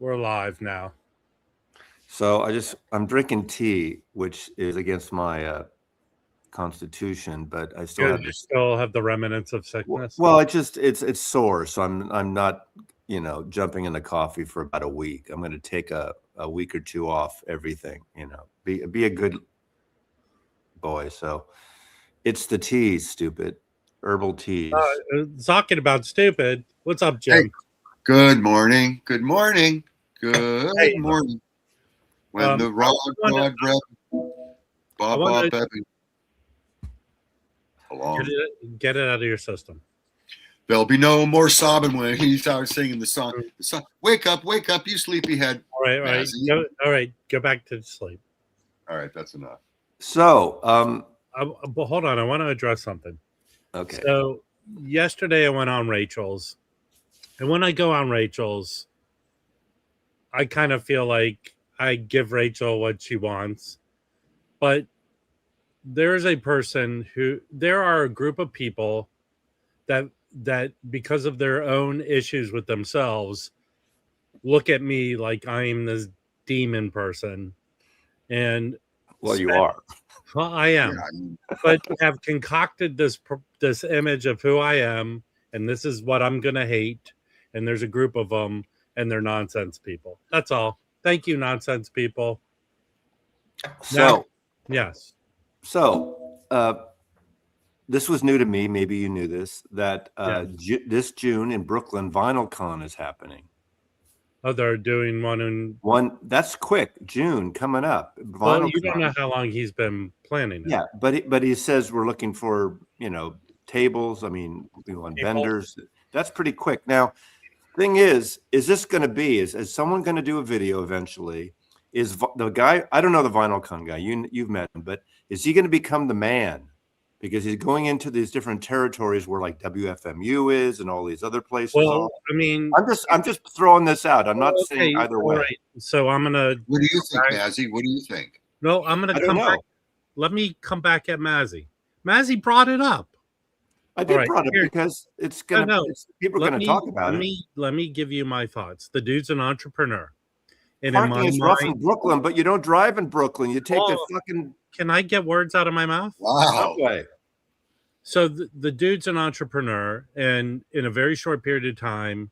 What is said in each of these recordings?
We're live now. So I'm drinking tea, which is against my constitution, but I still have this. Still have the remnants of sickness. Well, it's sore, so I'm not jumping into coffee for about a week. I'm going to take a week or two off everything. Be a good boy. So it's the teas, stupid herbal teas. Talking about stupid. What's up, Jim? Hey, good morning. Good morning. Good morning. When the rod breath, Bob Bevy. Get it out of your system. There'll be no more sobbing when he starts singing the song. Wake up, you sleepyhead. All right. Go back to sleep. All right, that's enough. So, but hold on. I want to address something. Okay. So yesterday I went on Rachel's, and when I go on Rachel's, I kind of feel like I give Rachel what she wants, but there are a group of people that because of their own issues with themselves look at me like I'm this demon person. And you are. Well, I am, but have concocted this image of who I am, and this is what I'm going to hate. And there's a group of them, and they're nonsense people. That's all. Thank you, nonsense people. Yes. So, this was new to me. Maybe you knew this, that this June in Brooklyn, VinylCon is happening. Oh, they're doing one. That's quick. June coming up. Well, you don't know how long he's been planning it. Yeah, but he says we're looking for tables. I mean, we want vendors. That's pretty quick. Now, thing is this going to be? Is someone going to do a video eventually? Is the guy? I don't know the VinylCon guy. You've met him, but is he going to become the man? Because he's going into these different territories where like WFMU is and all these other places. Well, I mean, I'm just throwing this out. I'm not saying either way. Right. So I'm gonna. What do you think, Mazzy? What do you think? No, I'm gonna come back. Let me come back at Mazzy. Mazzy brought it up. I did brought it because it's gonna. People are gonna talk about it. Let me give you my thoughts. The dude's an entrepreneur. And parking is rough in Brooklyn, but you don't drive in Brooklyn. You take the fucking. Can I get words out of my mouth? Wow. Okay. So the dude's an entrepreneur, and in a very short period of time,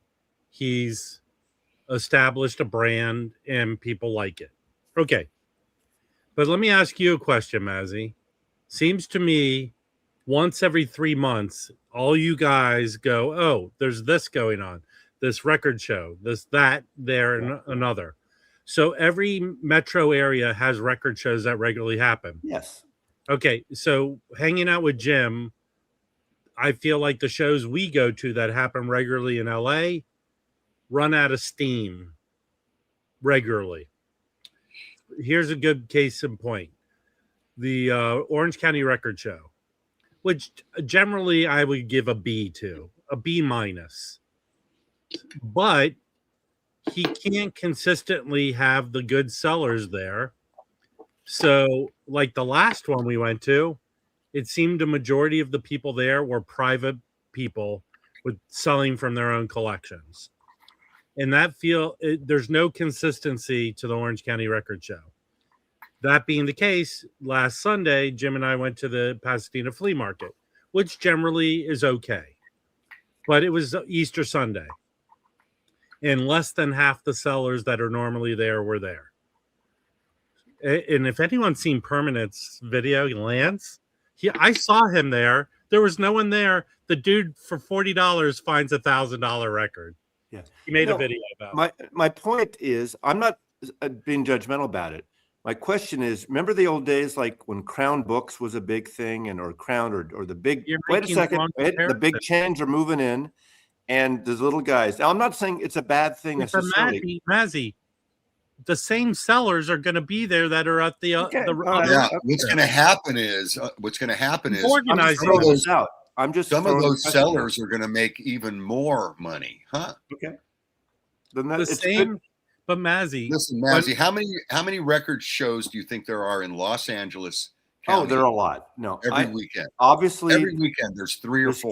he's established a brand, and people like it. Okay. But let me ask you a question, Mazzy. Seems to me once every 3 months, all you guys go, oh, there's this going on, this record show, this, that, there, and another. So every metro area has record shows that regularly happen. Yes. Okay, so hanging out with Jim, I feel like the shows we go to that happen regularly in LA run out of steam regularly. Here's a good case in point. The Orange County Record Show, which generally I would give a B to, a B minus. But he can't consistently have the good sellers there. So, like the last one we went to, it seemed a majority of the people there were private people with selling from their own collections. And there's no consistency to the Orange County Record Show. That being the case, last Sunday, Jim and I went to the Pasadena Flea Market, which generally is okay. But it was Easter Sunday. And less than half the sellers that are normally there were there. And if anyone's seen Permanent's video, Lance, I saw him there. There was no one there. The dude for $40 finds $1,000 record. Yeah, he made a video about it. My point is, I'm not being judgmental about it. My question is, remember the old days, like when Crown Books was a big thing, or Crown or the big. Wait a second, the big chains are moving in. And there's little guys. Now, I'm not saying it's a bad thing necessarily. Mazzy, the same sellers are going to be there that are at the. What's going to happen is organizing some of those sellers are going to make even more money, huh? Okay. Then the same. Good. But Mazzy, listen, Mazzy, how many record shows do you think there are in Los Angeles Oh, there are a lot. No, every weekend. Obviously, every weekend there's 3 or 4.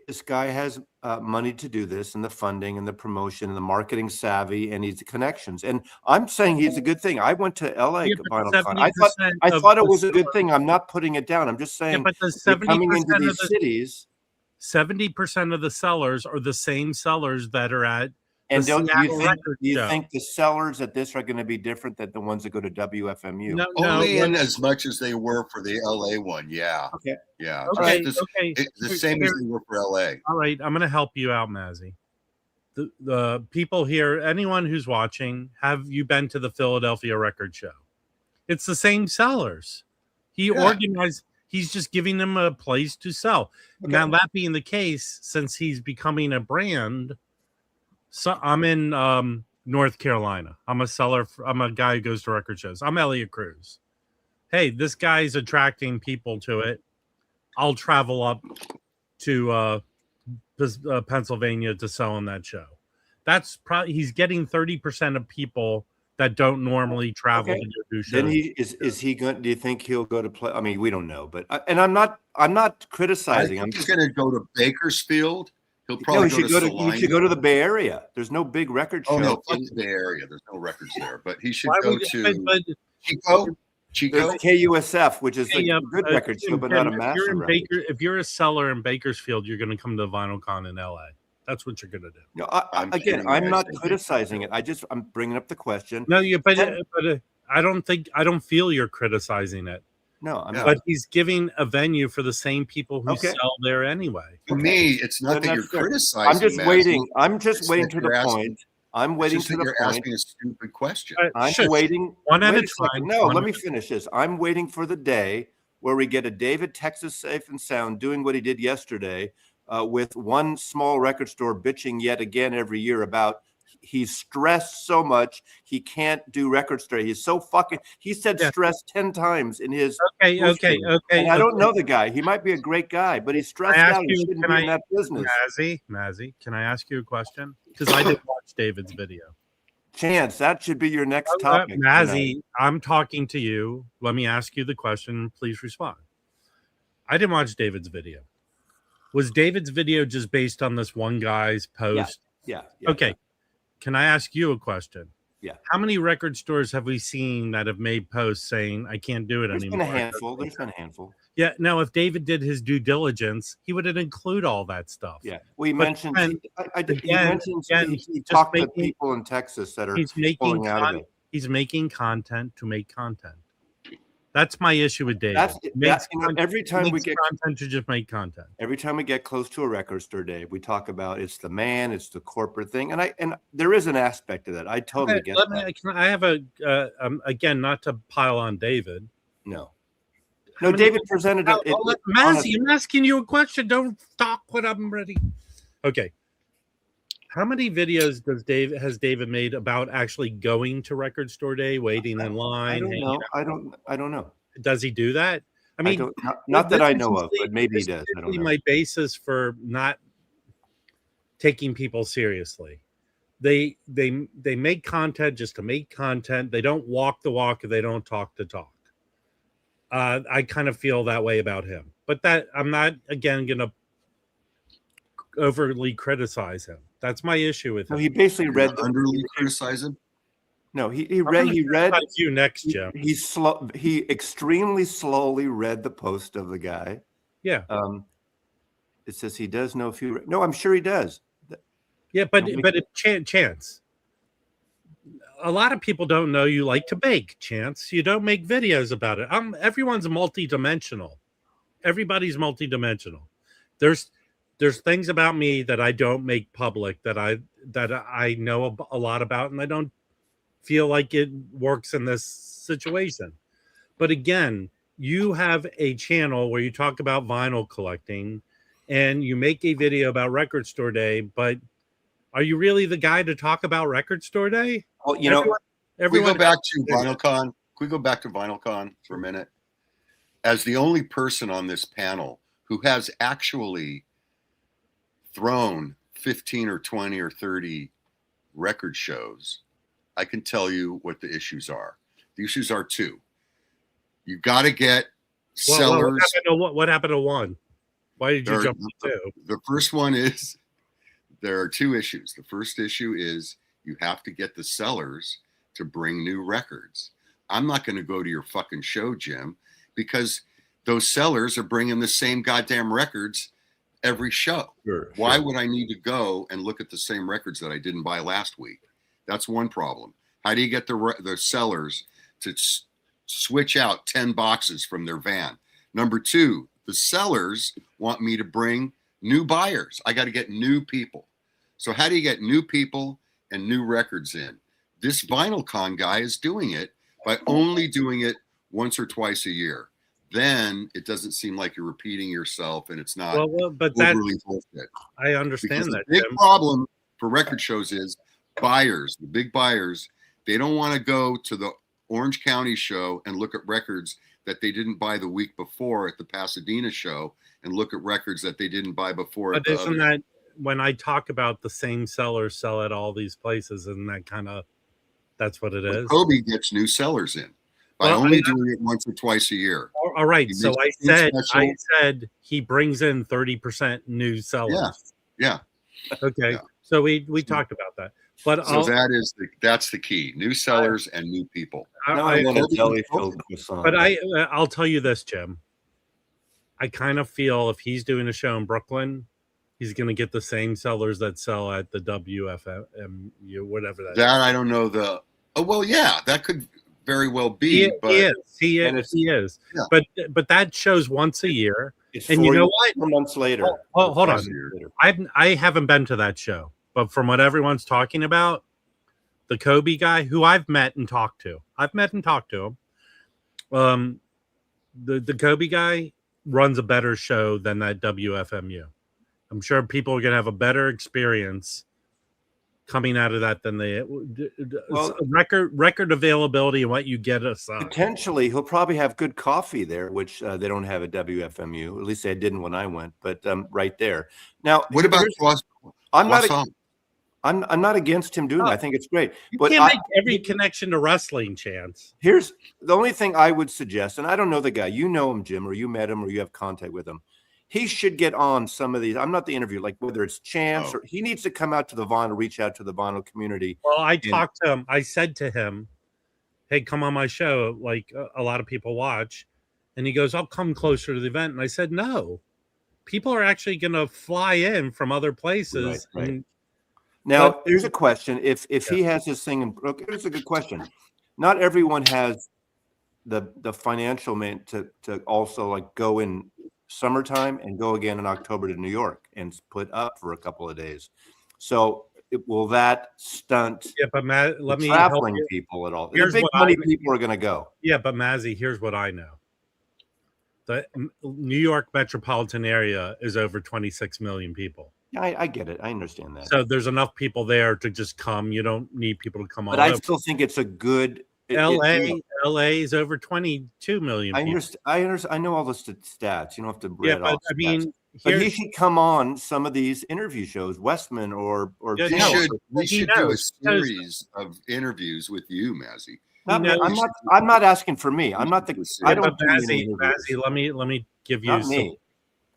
This guy has money to do this, and the funding, and the promotion, and the marketing savvy, and he's the connections. And I'm saying he's a good thing. I went to LA VinylCon. I thought it was a good thing. I'm not putting it down. I'm just saying, but the coming into these cities, 70% of the sellers are the same sellers that are at. And do you think the sellers at this are going to be different than the ones that go to WFMU? No, only in as much as they were for the LA one. Yeah. Okay. Yeah. Okay. It's the same as they were for LA. All right. I'm going to help you out, Mazzy. The people here, anyone who's watching, have you been to the Philadelphia Record Show? It's the same sellers. He organized. He's just giving them a place to sell. Okay. Now, that being the case, since he's becoming a brand. So I'm in North Carolina. I'm a seller. I'm a guy who goes to record shows. I'm Elliot Cruz. Hey, this guy's attracting people to it. I'll travel up to Pennsylvania to sell on that show. That's probably he's getting 30% of people that don't normally travel to do shows. Then is he going? Do you think he'll go to play? I mean, we don't know, but and I'm not criticizing. I'm just going to go to Bakersfield. He'll probably he should go to the Bay Area. There's no big record show. Oh no, fuck the Bay Area. There's no records there. But he should go to Chico. There's KUSF, which is a good record show, but not a massive record. If you're a seller in Bakersfield, you're going to come to VinylCon in LA. That's what you're going to do. No, I'm not criticizing it. I'm bringing up the question. No, but I don't feel you're criticizing it. No, but he's giving a venue for the same people who sell there anyway. For me, it's not that you're criticizing. I'm just waiting. I'm just waiting to the point. I'm waiting to the point. You're asking a stupid question. I'm waiting. One at a time. No, let me finish this. I'm waiting for the day where we get a David Texas Safe and Sound doing what he did yesterday with one small record store bitching yet again every year about he's stressed so much he can't do record store. He's so fucking. He said stressed 10 times in his. Okay. And I don't know the guy. He might be a great guy, but he's stressed out. He shouldn't be in that business. Mazzy, can I ask you a question? Because I did watch David's video. Chance, that should be your next topic. Mazzy, I'm talking to you. Let me ask you the question. Please respond. I didn't watch David's video. Was David's video just based on this one guy's post? Yeah. Okay. Can I ask you a question? Yeah. How many record stores have we seen that have made posts saying, I can't do it anymore? There's been a handful. Yeah. Now, if David did his due diligence, he would include all that stuff. Yeah. He mentioned he talked to people in Texas that are pulling out of it. He's making content to make content. That's my issue with Dave. Every time we get content to just make content. Every time we get close to a record store, Dave, we talk about it's the man, it's the corporate thing, and there is an aspect of that. I totally get that. I have again, not to pile on David. No, David presented it. Mazzy, I'm asking you a question. Don't talk when I'm ready. Okay. How many videos has David made about actually going to record store day, waiting in line? I don't know. Does he do that? I mean, not that I know of, but maybe he does. I don't know. My basis for not taking people seriously. They make content just to make content. They don't walk the walk. They don't talk the talk. I kind of feel that way about him, but that I'm not again going to overly criticize him. That's my issue with him. No, he basically read underly criticize him. No, he read you next, Jim. He extremely slowly read the post of the guy. Yeah. It says he does know a few. No, I'm sure he does. Yeah, but Chance. A lot of people don't know you like to bake, Chance. You don't make videos about it. Everyone's multidimensional. Everybody's multidimensional. There's things about me that I don't make public that I know a lot about, and I don't feel like it works in this situation. But again, you have a channel where you talk about vinyl collecting and you make a video about record store day, but are you really the guy to talk about record store day? Well, we go back to VinylCon. Can we go back to VinylCon for a minute? As the only person on this panel who has actually thrown 15 or 20 or 30 record shows, I can tell you what the issues are. The issues are two. You got to get sellers. What happened to one? Why did you jump to two? The first one is there are two issues. The first issue is you have to get the sellers to bring new records. I'm not going to go to your fucking show, Jim, because those sellers are bringing the same goddamn records every show. Why would I need to go and look at the same records that I didn't buy last week? That's one problem. How do you get the sellers to switch out 10 boxes from their van? Number two, the sellers want me to bring new buyers. I got to get new people. So how do you get new people and new records in? This VinylCon guy is doing it by only doing it once or twice a year. Then it doesn't seem like you're repeating yourself, and it's not but overly bullshit. I understand because that. The big problem for record shows is buyers, the big buyers, they don't want to go to the Orange County show and look at records that they didn't buy the week before at the Pasadena show and look at records that they didn't buy before. But isn't that when I talk about the same sellers sell at all these places, isn't that kind of that's what it is? Kobe gets new sellers in by only doing it once or twice a year. All right. So I said he brings in 30% new sellers. Yeah. Okay. Yeah. So we talked about that. But so that's the key: new sellers and new people. But I'll tell you this, Jim. I kind of feel if he's doing a show in Brooklyn, he's going to get the same sellers that sell at the WFMU, whatever that is. I don't know that could very well be. He is. Yeah. But that show's once a year. It's and you know what? 4 months later. Hold on. I haven't been to that show, but from what everyone's talking about, the Kobe guy who I've met and talked to him. The Kobe guy runs a better show than that WFMU. I'm sure people are going to have a better experience coming out of that than record availability and what you get aside. Potentially, he'll probably have good coffee there, which they don't have at WFMU. At least they didn't when I went. But right there. Now, what about? I'm not against him doing that. I think it's great. But can't make every connection to wrestling, Chance. Here's the only thing I would suggest, and I don't know the guy. You know him, Jim, or you met him, or you have contact with him. He should get on some of these. I'm not the interview, like whether it's Chance or he needs to come out to the vinyl, reach out to the vinyl community. Well, I talked to him. I said to him, "Hey, come on my show. Like a lot of people watch." And he goes, "I'll come closer to the event." And I said, "No, people are actually going to fly in from other places." Right. Now, here's a question. If he has this thing in Brooklyn, it's a good question. Not everyone has the financial means to also like go in summertime and go again in October to New York and put up for a couple of days. So will that stunt traveling people at all? The big money people are going to go. Yeah, but Mazzy, here's what I know. The New York metropolitan area is over 26 million people. Yeah, I get it. I understand that. So there's enough people there to just come. You don't need people to come on. But I still think it's a good. LA is over 22 million. I understand. I know all the stats. You don't have to. But I mean, but he should come on some of these interview shows, Westman or. We should do a series of interviews with you, Mazzy. I'm not asking for me. I'm not the. I don't. Mazzy, let me give you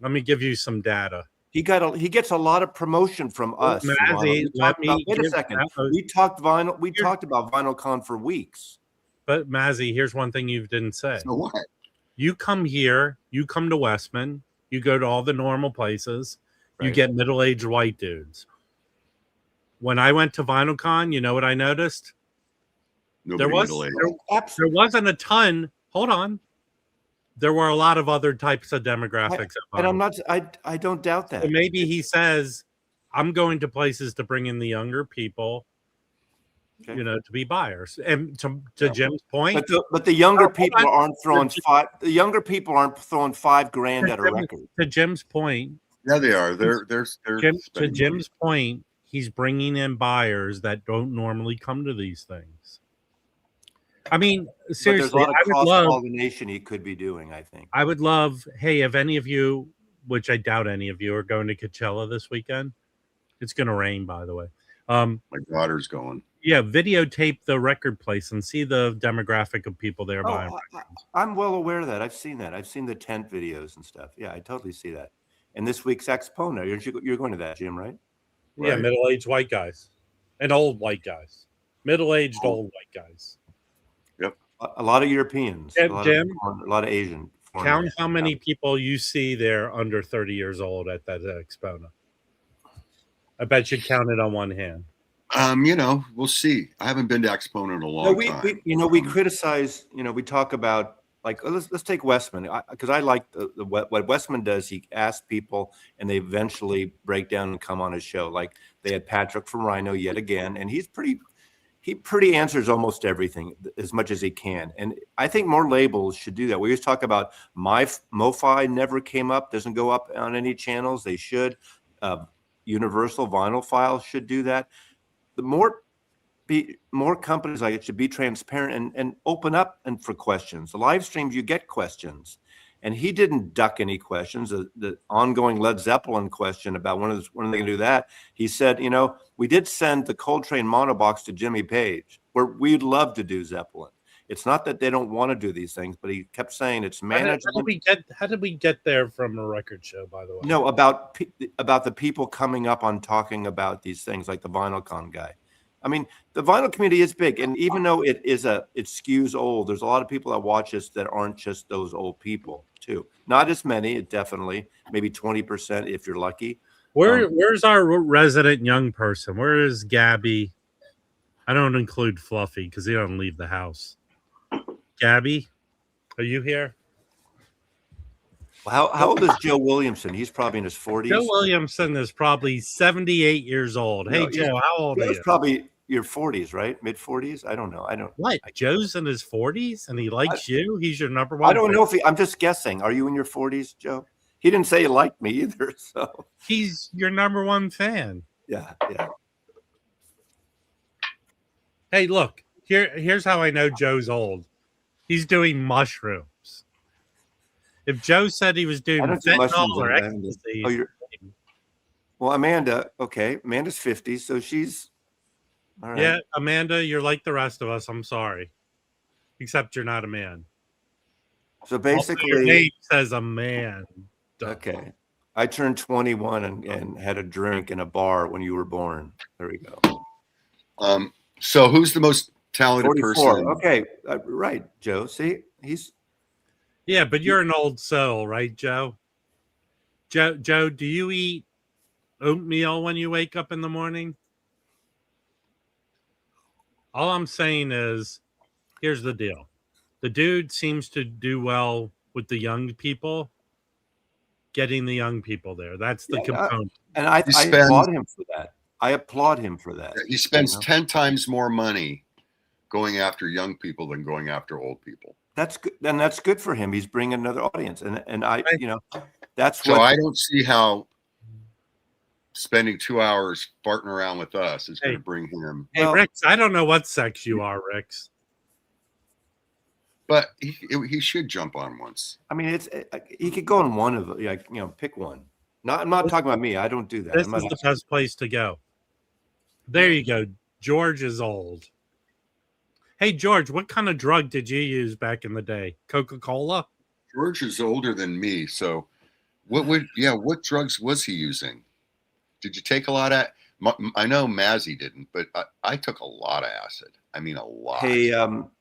Let me give you some data. He gets a lot of promotion from us. Mazzy, wait a second. We talked vinyl. We talked about VinylCon for weeks. But Mazzy, here's one thing you didn't say. So what? You come here. You come to Westman. You go to all the normal places. Right. You get middle-aged white dudes. When I went to VinylCon, you know what I noticed? There wasn't a ton. Hold on. There were a lot of other types of demographics. And I'm not. I don't doubt that. So maybe he says, "I'm going to places to bring in the younger people, to be buyers." And to Jim's point, but the younger people aren't throwing five. The younger people aren't throwing $5,000 at a record. To Jim's point, yeah, they are. They're to Jim's point. He's bringing in buyers that don't normally come to these things. I mean, seriously, I would love pollination he could be doing. I think I would love. Hey, if any of you, which I doubt any of you, are going to Coachella this weekend, it's going to rain. By the way, my daughter's going. Yeah, videotape the record place and see the demographic of people there buying. I'm well aware of that. I've seen that. I've seen the tent videos and stuff. Yeah, I totally see that. And this week's AXPONA, you're going to that, Jim, right? Yeah, Right. middle-aged white guys and old white guys. Middle-aged old white guys. A lot of Europeans, Jim, a lot of Asian. Count how many people you see there under 30 years old at that AXPONA. I bet you count it on one hand. We'll see. I haven't been to AXPONA in a long time. We criticize, we talk about, like, let's take Westman, because I like what Westman does. He asks people and they eventually break down and come on his show. Like they had Patrick from Rhino yet again, and he pretty answers almost everything as much as he can. And I think more labels should do that. We always talk about MoFi never came up, doesn't go up on any channels. They should. Universal Vinyl File should do that. The more companies like it should be transparent and open up and for questions. The live streams, you get questions. And he didn't duck any questions. The ongoing Led Zeppelin question about when are they going to do that? He said, we did send the Coltrane monobox to Jimmy Page, where we'd love to do Zeppelin. It's not that they don't want to do these things, but he kept saying it's manageable. How did we get there from a record show, by the way? No, about the people coming up on talking about these things, like the VinylCon guy. I mean, the vinyl community is big, and even though it skews old, there's a lot of people that watch this that aren't just those old people too. Not as many, definitely, maybe 20% if you're lucky. Where's our resident young person? Where is Gabby? I don't include Fluffy because he doesn't leave the house. Gabby, are you here? Well, how old is Joe Williamson? He's probably in his 40s. Joe Williamson is probably 78 years old. Hey, Joe, how old are you? Probably your 40s, right? Mid 40s? I don't know. What? Joe's in his 40s and he likes you? He's your number one? I don't know if I'm just guessing. Are you in your 40s, Joe? He didn't say he liked me either. So he's your number one fan. Yeah. Hey, look, here's how I know Joe's old. He's doing mushrooms. If Joe said he was doing fentanyl or ecstasy. Well, Amanda, okay. Amanda's 50, so she's all right. Yeah, Amanda, you're like the rest of us. I'm sorry. Except you're not a man. So basically, your name says a man. Okay. I turned 21 and had a drink in a bar when you were born. There we go. So who's the most talented 44. person? Okay. Right, Joe. See, yeah, but you're an old soul, right, Joe? Joe, do you eat oatmeal when you wake up in the morning? All I'm saying is, here's the deal. The dude seems to do well with the young people, getting the young people there. That's the component. And I applaud him for that. I applaud him for that. He spends 10 times more money going after young people than going after old people. That's good. And that's good for him. He's bringing another audience. And I, that's so I don't see how spending 2 hours farting around with us is going to bring him. Hey, Rix, I don't know what sex you are, Rix. But he should jump on once. I mean, he could go on one of pick one. I'm not talking about me. I don't do that. This is the best place to go. There you go. George is old. Hey, George, what kind of drug did you use back in the day? Coca-Cola? George is older than me, so what drugs was he using? Did you take a lot of? I know Mazzy didn't, but I took a lot of acid. I mean, a lot. Hey,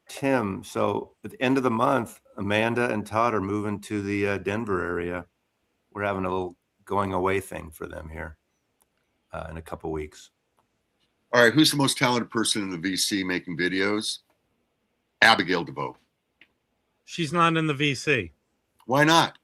Tim. So at the end of the month, Amanda and Todd are moving to the Denver area. We're having a little going away thing for them here in a couple weeks. All right, who's the most talented person in the VC making videos? Abigail DeVoe. She's not in the VC. Why not?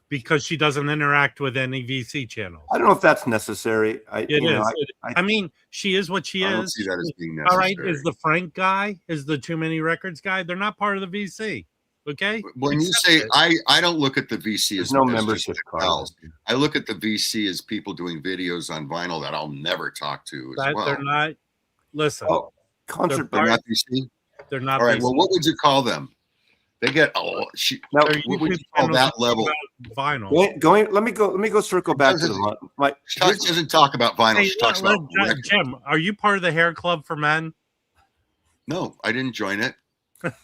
Because she doesn't interact with any VC channels. I don't know if that's necessary. It is. I mean, she is what she is. I don't see that as being necessary. All right, is the Frank guy, is the Too Many Records guy, they're not part of the VC. Okay? When you say, I don't look at the VC as no membership card. I look at the VC as people doing videos on vinyl that I'll never talk to as well. They're not, listen. Oh, concert, they're not VC? They're not. All right, VC. well, what would you call them? They get what would you call that level? Vinyl. Let me go circle back to the She doesn't talk about vinyl. Hey, she talks about Jim, are you part of the Hair Club for Men? No, I didn't join it.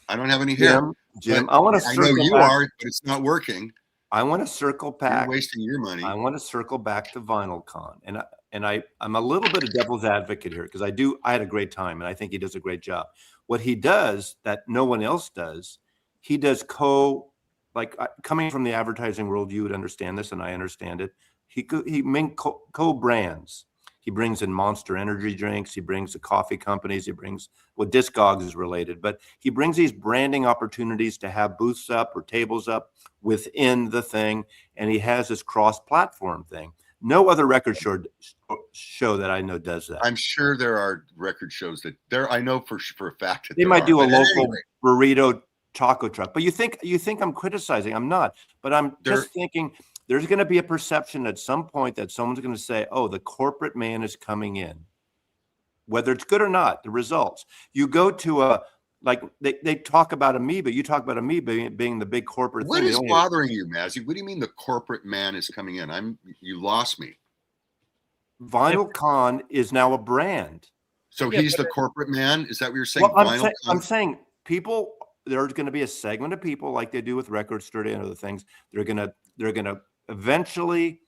I don't have any hair. Jim, I want to I know circle you back. are, but it's not working. I want to circle back. You're wasting your money. I want to circle back to VinylCon, and I'm a little bit of devil's advocate here because I had a great time, and I think he does a great job. What he does that no one else does, he does coming from the advertising world, you would understand this, and I understand it. He makes co-brands. He brings in Monster Energy drinks. He brings the coffee companies. He brings, well, Discogs is related, but he brings these branding opportunities to have booths up or tables up within the thing. And he has this cross-platform thing. No other record show that I know does that. I'm sure there are record shows that I know for a fact that they might do a local anyway. burrito taco truck, but you think I'm criticizing. I'm not, but I'm just thinking there's going to be a perception at some point that someone's going to say, oh, the corporate man is coming in, whether it's good or not, the results. You go to they talk about Amoeba. You talk about Amoeba being the big corporate What thing. is bothering you, Mazzy? What do you mean the corporate man is coming in? You lost me. VinylCon is now a brand. So he's the corporate man? Is that what you're saying? Well, I'm saying people, there's going to be a segment of people like they do with Record Store Day and other things. They're going to eventually,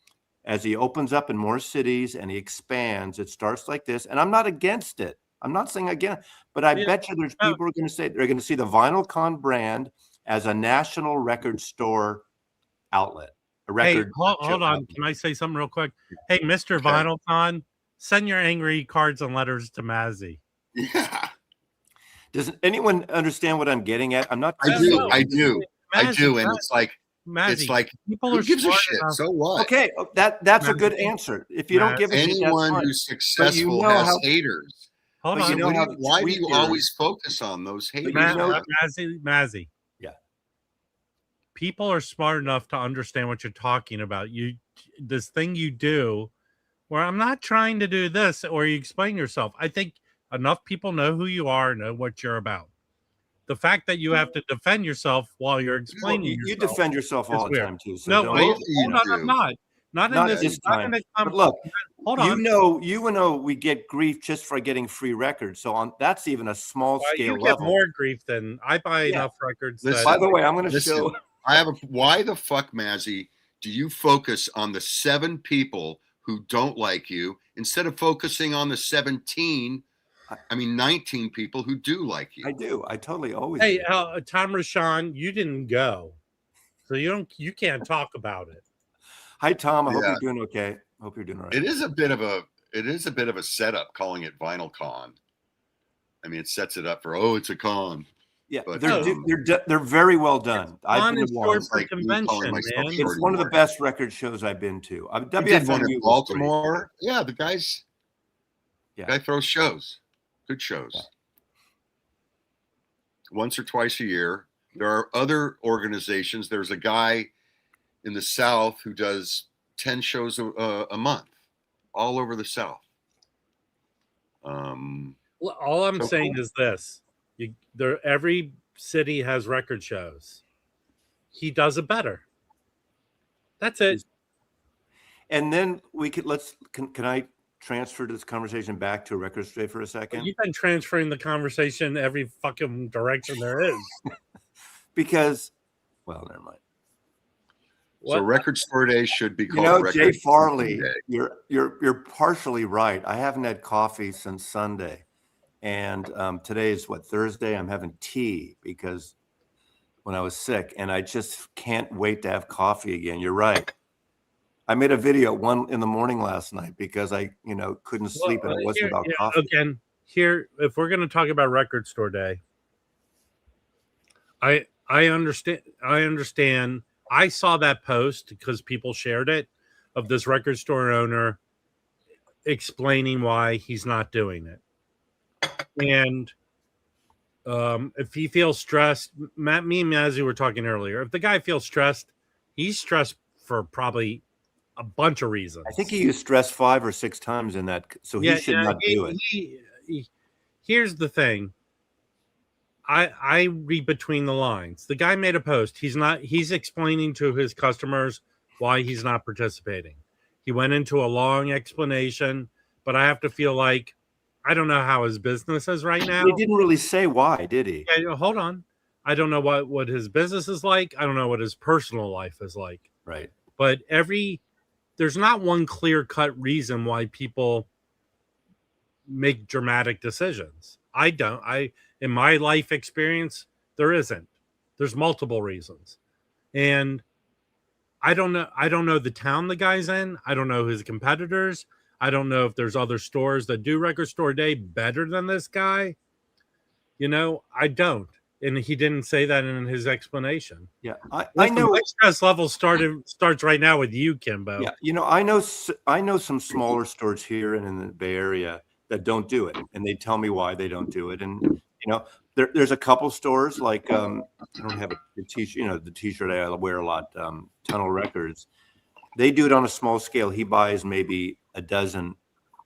as he opens up in more cities and he expands, it starts like this. And I'm not against it. I'm not saying again, but I bet you there's people who are going to say they're going to see the VinylCon brand as a national record store outlet. A record. Hey, hold on. Can I say something real quick? Hey, Mr. VinylCon, send your angry cards and letters to Mazzy. Yeah. Does anyone understand what I'm getting at? I'm not. I do. And it's like, Mazzy, people who gives a shit? Enough. So what? Okay, that's a good answer. If you don't give a shit, anyone who's successful has haters. Hold on. Why do you always focus on those haters? Mazzy. Yeah. People are smart enough to understand what you're talking about. This thing you do, where I'm not trying to do this, or you explain yourself. I think enough people know who you are, know what you're about. The fact that you have to defend yourself while you're explaining yourself. You defend yourself all the time too. So no, I'm not. Not in this time. But look, hold on. You know, we get grief just for getting free records. So that's even a small scale level. You get more grief than I buy enough records. By the way, I'm going to show. Why the fuck, Mazzy, do you focus on the 7 people who don't like you instead of focusing on the 19 people who do like you? I do. I totally always. Hey, Tom Rashawn, you didn't go, so you can't talk about it. Hi, Tom. I hope you're doing okay. Hope you're doing all right. It is a bit of a setup calling it VinylCon. I mean, it sets it up for it's a con. Yeah, but they're very well done. I've been to one. Convention, man. It's one of the best record shows I've been to. Did one in Baltimore. Yeah, the guy throws shows. Good shows. Yeah. Once or twice a year. There are other organizations. There's a guy in the South who does 10 shows a month all over the South. Well, all I'm saying is this. Every city has record shows. He does it better. That's it. And then we could can I transfer this conversation back to Record Store Day for a second? You've been transferring the conversation every fucking direction there is. Because, well, never mind. So Record Store Day should be called Record Jay Farley, you're partially right. I haven't had coffee since Sunday. And today is Thursday. I'm having tea because when I was sick, and I just can't wait to have coffee again. You're right. I made a video at 1 a.m. last night because I, couldn't sleep and it wasn't about coffee. Again, if we're going to talk about Record Store Day, I understand. I saw that post because people shared it of this record store owner explaining why he's not doing it. And if he feels stressed, me and Mazzy were talking earlier. If the guy feels stressed, he's stressed for probably a bunch of reasons. I think he used stress 5 or 6 times in that, so he should not do it. Here's the thing. I read between the lines. The guy made a post. He's explaining to his customers why he's not participating. He went into a long explanation, but I have to feel like I don't know how his business is right now. He didn't really say why, did he? Yeah, hold on. I don't know what his business is like. I don't know what his personal life is like. Right. But there's not one clear-cut reason why people make dramatic decisions. In my life experience, there isn't. There's multiple reasons. And I don't know the town the guy's in. I don't know his competitors. I don't know if there's other stores that do record store day better than this guy. I don't. And he didn't say that in his explanation. Yeah, I know. My stress level starts right now with you, Kimbo. Yeah, I know some smaller stores here and in the Bay Area that don't do it, and they tell me why they don't do it. And there's a couple stores like I don't have a t-shirt. The t-shirt I wear a lot, Tunnel Records. They do it on a small scale. He buys maybe a dozen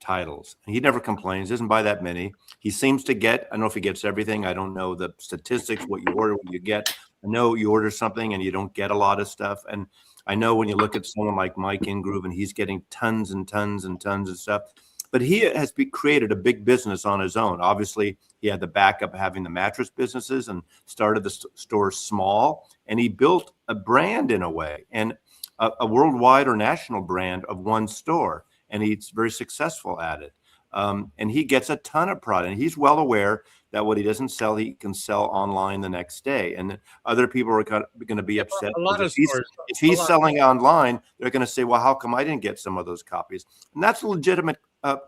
titles. He never complains, doesn't buy that many. He seems to get, I don't know if he gets everything. I don't know the statistics, what you order, what you get. I know you order something and you don't get a lot of stuff. And I know when you look at someone like Mike Ingroove and he's getting tons and tons and tons of stuff, but he has created a big business on his own. Obviously, he had the backup of having the mattress businesses and started the store small, and he built a brand in a way, and a worldwide or national brand of one store. And he's very successful at it. And he gets a ton of product. And he's well aware that what he doesn't sell, he can sell online the next day. And other people are going to be upset. If he's selling online, they're going to say, well, how come I didn't get some of those copies? And that's a legitimate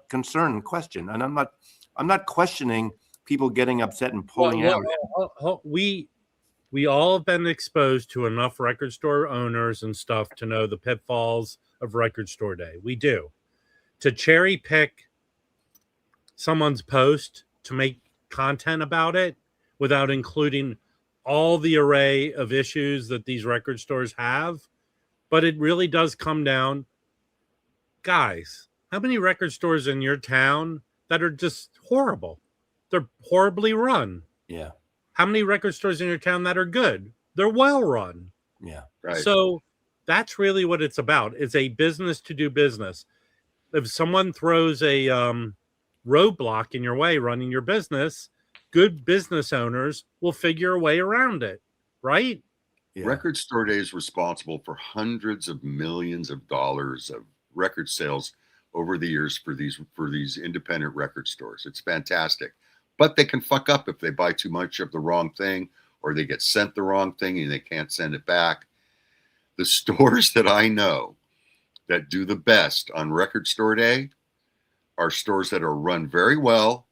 concern and question. And I'm not questioning people getting upset and pulling out. We all have been exposed to enough record store owners and stuff to know the pitfalls of record store day. We do. To cherry pick someone's post to make content about it without including all the array of issues that these record stores have. But it really does come down, guys, how many record stores in your town that are just horrible? They're horribly run. Yeah. How many record stores in your town that are good? They're well run. Yeah. Right. So that's really what it's about. It's a business to do business. If someone throws a roadblock in your way running your business, good business owners will figure a way around it, right? Yeah. Record Store Day is responsible for hundreds of millions of dollars of record sales over the years for these independent record stores. It's fantastic. But they can fuck up if they buy too much of the wrong thing, or they get sent the wrong thing and they can't send it back. The stores that I know that do the best on Record Store Day are stores that are run very well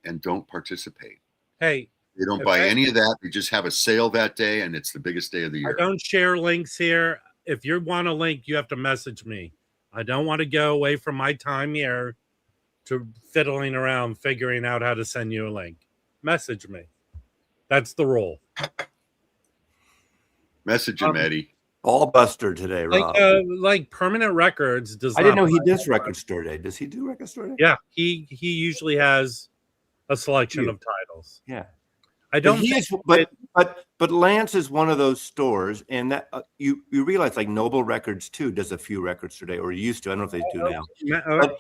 and don't participate. Hey, they don't buy any of that. They just have a sale that day, and it's the biggest day of the year. I don't share links here. If you want a link, you have to message me. I don't want to go away from my time here to fiddling around figuring out how to send you a link. Message me. That's the rule. Message him, Eddie. Ball buster today, Rob. Like Permanent Records does. I didn't know he does Record Store Day. Does he do Record Store Day? Yeah, he usually has a selection of titles. Yeah, I don't. But Lance is one of those stores, and that you realize like Noble Records too does a few Records today, or used to. I don't know if they do now. But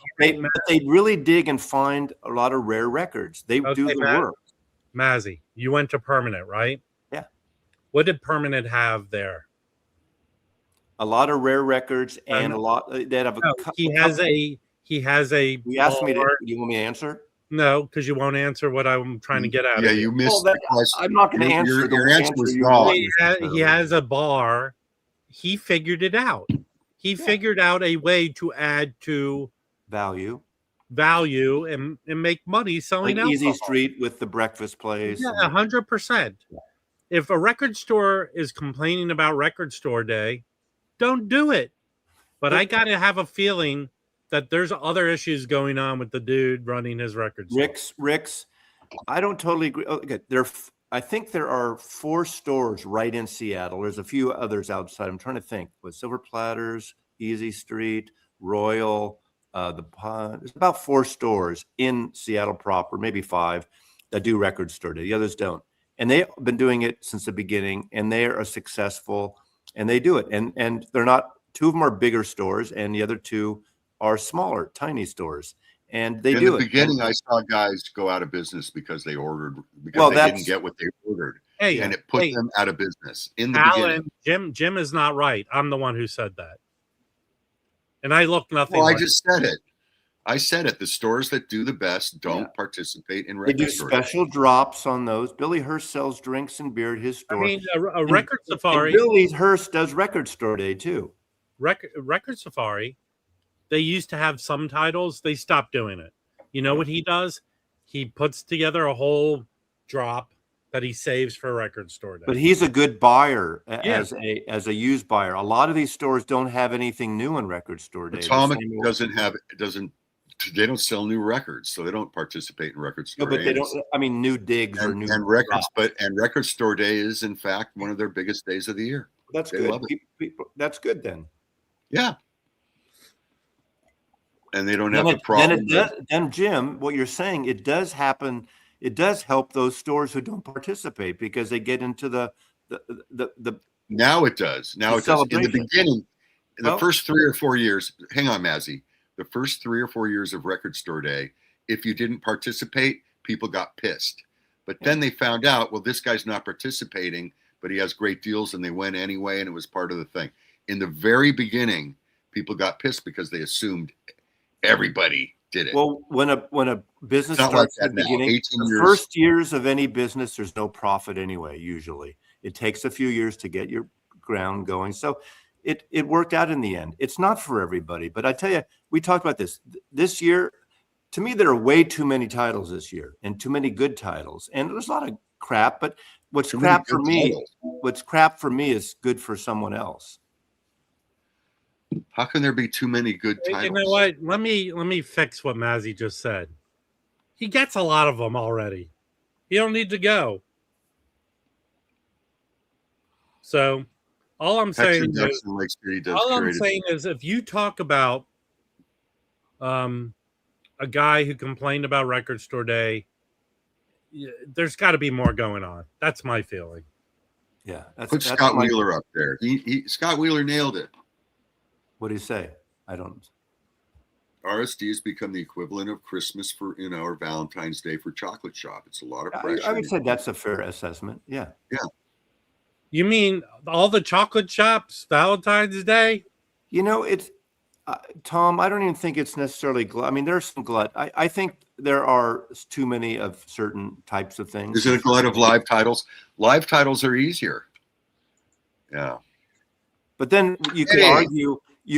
they really dig and find a lot of rare records. They do the work. Mazzy, you went to Permanent, right? Yeah. What did Permanent have there? A lot of rare records and a lot that have. He has a. You asked me to. You want me to answer? No, because you won't answer what I'm trying to get at. Yeah, you missed the question. I'm not going to answer. Your answer was wrong. He has a bar. He figured it out. He figured out a way to add to value and make money selling like alcohol. Easy Street with the breakfast place. Yeah, 100%. If a record store is complaining about Record Store Day, don't do it. But I got to have a feeling that there's other issues going on with the dude running his record store. Rick's, I don't totally agree. Okay, I think there are 4 stores right in Seattle. There's a few others outside. I'm trying to think. With Silver Platters, Easy Street, Royal, the Pond. There's about 4 stores in Seattle proper, maybe 5, that do Record Store Day. The others don't. And they've been doing it since the beginning, and they are successful, and they do it. And they're not, 2 of them are bigger stores, and the other 2 are smaller, tiny stores. and they in do the it. beginning. I saw guys go out of business because they Well, they didn't get what they ordered, Hey, and it put hey, them out of business in the beginning. Alan, Jim is not right. I'm the one who said that, and I look nothing. Well, I like just said it. I said it. The stores that do the best don't participate in They record do store special drops on those. Billy Hurst sells drinks and beer at his I store. mean, a record safari. And Billy Hurst does record store day too. Record safari. They used to have some titles. They stopped doing it. You know what he does? He puts together a whole drop that he saves for record store day. But he's a good buyer as a used buyer. A lot of these stores don't have anything new in record store day. Atomic they don't sell new records, so they don't participate in record store but day. they don't. I mean, new digs or new records. drops. And record store day is in fact one of their biggest days of the year. That's good. That's good then. Yeah. And they don't have the problem. Then Jim, what you're saying, it does happen. It does help those stores who don't participate because they get into the Now it does. Now it does. In the beginning, in the first 3 or 4 years, hang on, Mazzy. The first 3 or 4 years of record store day, if you didn't participate, people got pissed. But then they found out, well, this guy's not participating, but he has great deals, and they went anyway, and it was part of the thing. In the very beginning, people got pissed because they assumed everybody did it. Well, when a business starts at the beginning, the first years of any business, there's no profit anyway. Usually, it takes a few years to get your ground going. So it worked out in the end. It's not for everybody, but I tell you, we talked about this year. To me, there are way too many titles this year, and too many good titles, and there's a lot of crap. But what's crap for me is good for someone else. How can there be too many good titles? You know what? Let me fix what Mazzy just said. He gets a lot of them already. He don't need to go. So all I'm saying is if you talk about a guy who complained about record store day, there's got to be more going on. That's my feeling. Yeah, put Scott Wheeler up there. Scott Wheeler nailed it. What do you say? I don't. RSD has become the equivalent of Christmas or Valentine's Day for chocolate shop. It's a lot of pressure. I would say that's a fair assessment. Yeah. Yeah. You mean all the chocolate shops, Valentine's Day? It's Tom. I don't even think it's necessarily glut. I mean, there's some glut. I think there are too many of certain types of things. Is it a glut of live titles? Live titles are easier. Yeah. But then you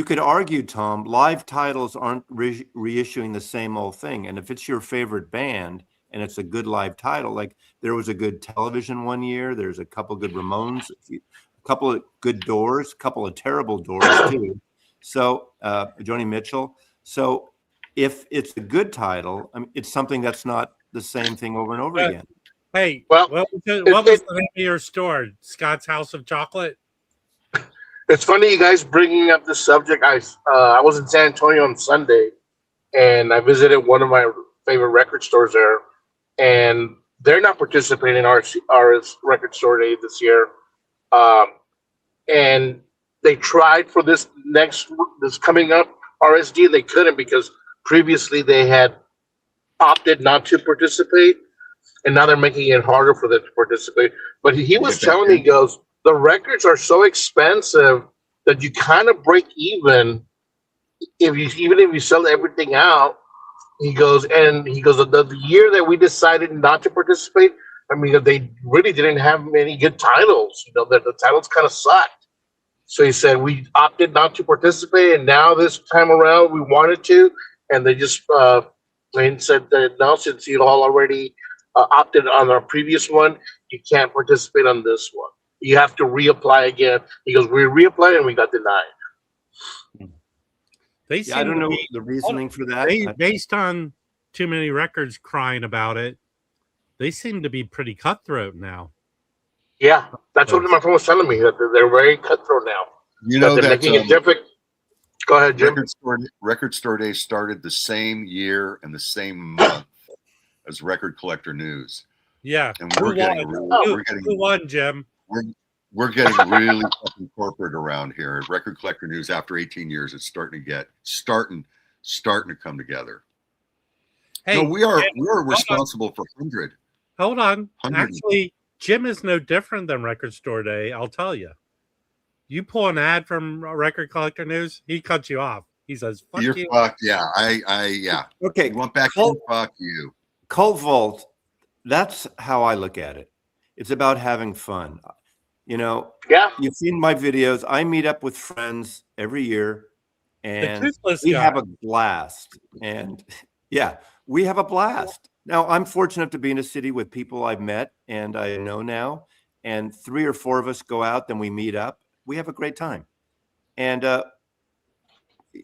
could argue, Tom, live titles aren't reissuing the same old thing. And if it's your favorite band and it's a good live title, like there was a good Television one year, there's a couple good Ramones, a couple of good Doors, a couple of terrible Doors too. So Joni Mitchell. So if it's a good title, I mean, it's something that's not the same thing over and over again. Hey, what was the name of your store? Scott's House of Chocolate? It's funny you guys bringing up this subject. I was in San Antonio on Sunday, and I visited one of my favorite record stores there, and they're not participating in RS Record Store Day this year. And they tried for this coming up RSD, they couldn't because previously they had opted not to participate, and now they're making it harder for them to participate. But he was telling me, he goes, the records are so expensive that you kind of break even even if you sell everything out. He goes, the year that we decided not to participate, I mean, they really didn't have many good titles. The titles kind of sucked. So he said we opted not to participate, and now this time around we wanted to, and they just said that now since you all already opted on our previous one, you can't participate on this one. You have to reapply again. He goes, we reapplied and we got denied. I don't know the reasoning for that. Based on too many records crying about it, they seem to be pretty cutthroat now. Yeah, that's what my friend was telling me, that they're very cutthroat now. They're making it difficult. Go ahead, Jim. Record Store Day started the same year and the same month as Record Collector News. Yeah, and who won, Jim? We're getting really fucking corporate around here at Record Collector News. After 18 years, it's starting to come together. Hey, no, we are responsible for 100. Hold on. 100. Actually, Jim is no different than Record Store Day. I'll tell you. You pull an ad from Record Collector News, he cuts you off. He says, "Fuck You're you." fucked. Yeah, yeah. Okay, You want back Cult- in? Fuck you. Cult Vault, that's how I look at it. It's about having fun. You know, Yeah. you've seen my videos. I meet up with friends every year, and toothless we guy. have a blast. And yeah, we have a blast. Now, I'm fortunate to be in a city with people I've met and I know now, and 3 or 4 of us go out, then we meet up. We have a great time. And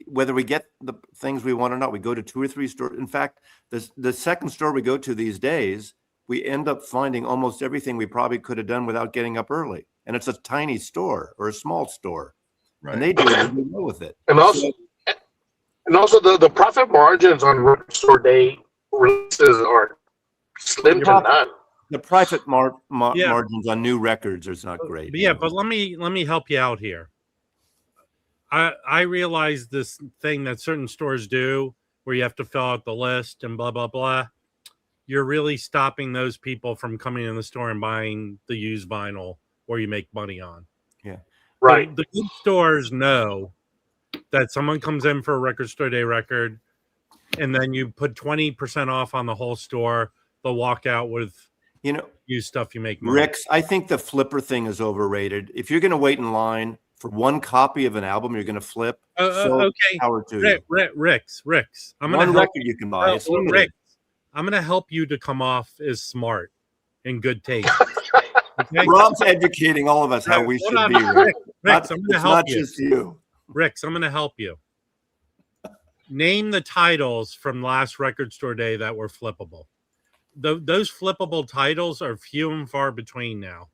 whether we get the things we want or not, we go to 2 or 3 stores. In fact, the second store we go to these days, we end up finding almost everything we probably could have done without getting up early. And it's a tiny store or a small store. Right. And they do really well with it. And also, the profit margins on Record Store Day releases are slim to none. The profit Yeah. margins on new records is not great. Yeah, but let me help you out here. I realize this thing that certain stores do where you have to fill out the list and blah, blah, blah. You're really stopping those people from coming in the store and buying the used vinyl where you make money on. Yeah. Right. The good stores know that someone comes in for a Record Store Day record and then you put 20% off on the whole store. They'll walk out with used stuff you make money. Ricks, I think the flipper thing is overrated. If you're going to wait in line for one copy of an album you're going to flip, okay. Power to you. Ricks. I'm One going to record you can buy. It's limited. Ricks, I'm going to help you to come off as smart and good taste. Okay? Rob's educating all of us how we should be. Ricks, I'm going to help you. Just you. Ricks, I'm going to help you. Name the titles from last Record Store Day that were flippable. Those flippable titles are few and far between now.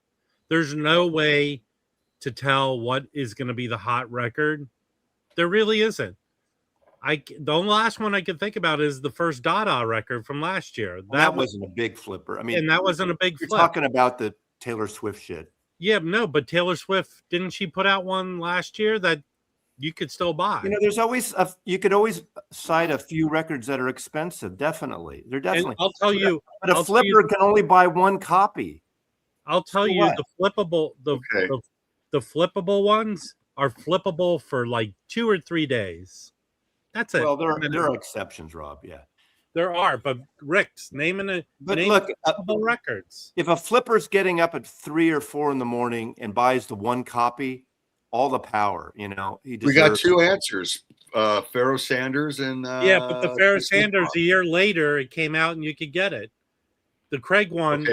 There's no way to tell what is going to be the hot record. There really isn't. The only last one I can think about is the first Dada record from last year. That wasn't a big flipper. I mean, and that wasn't a big you're flip. talking about the Taylor Swift shit. Yeah, no, but Taylor Swift, didn't she put out one last year that you could still buy? There's always you could always cite a few records that are expensive. Definitely, they're definitely. And I'll tell you, but a flipper can only buy one copy. I'll tell you, the flippable, the flippable ones are flippable for like 2 or 3 days. That's it. Well, there are exceptions, Rob. Yeah, there are. But Rick's naming flippable records. If a flipper's getting up at 3 or 4 in the morning and buys the one copy, all the power. We got 2 answers: Pharoah Sanders and but the Pharoah Sanders a year later it came out and you could get it. The Craig one,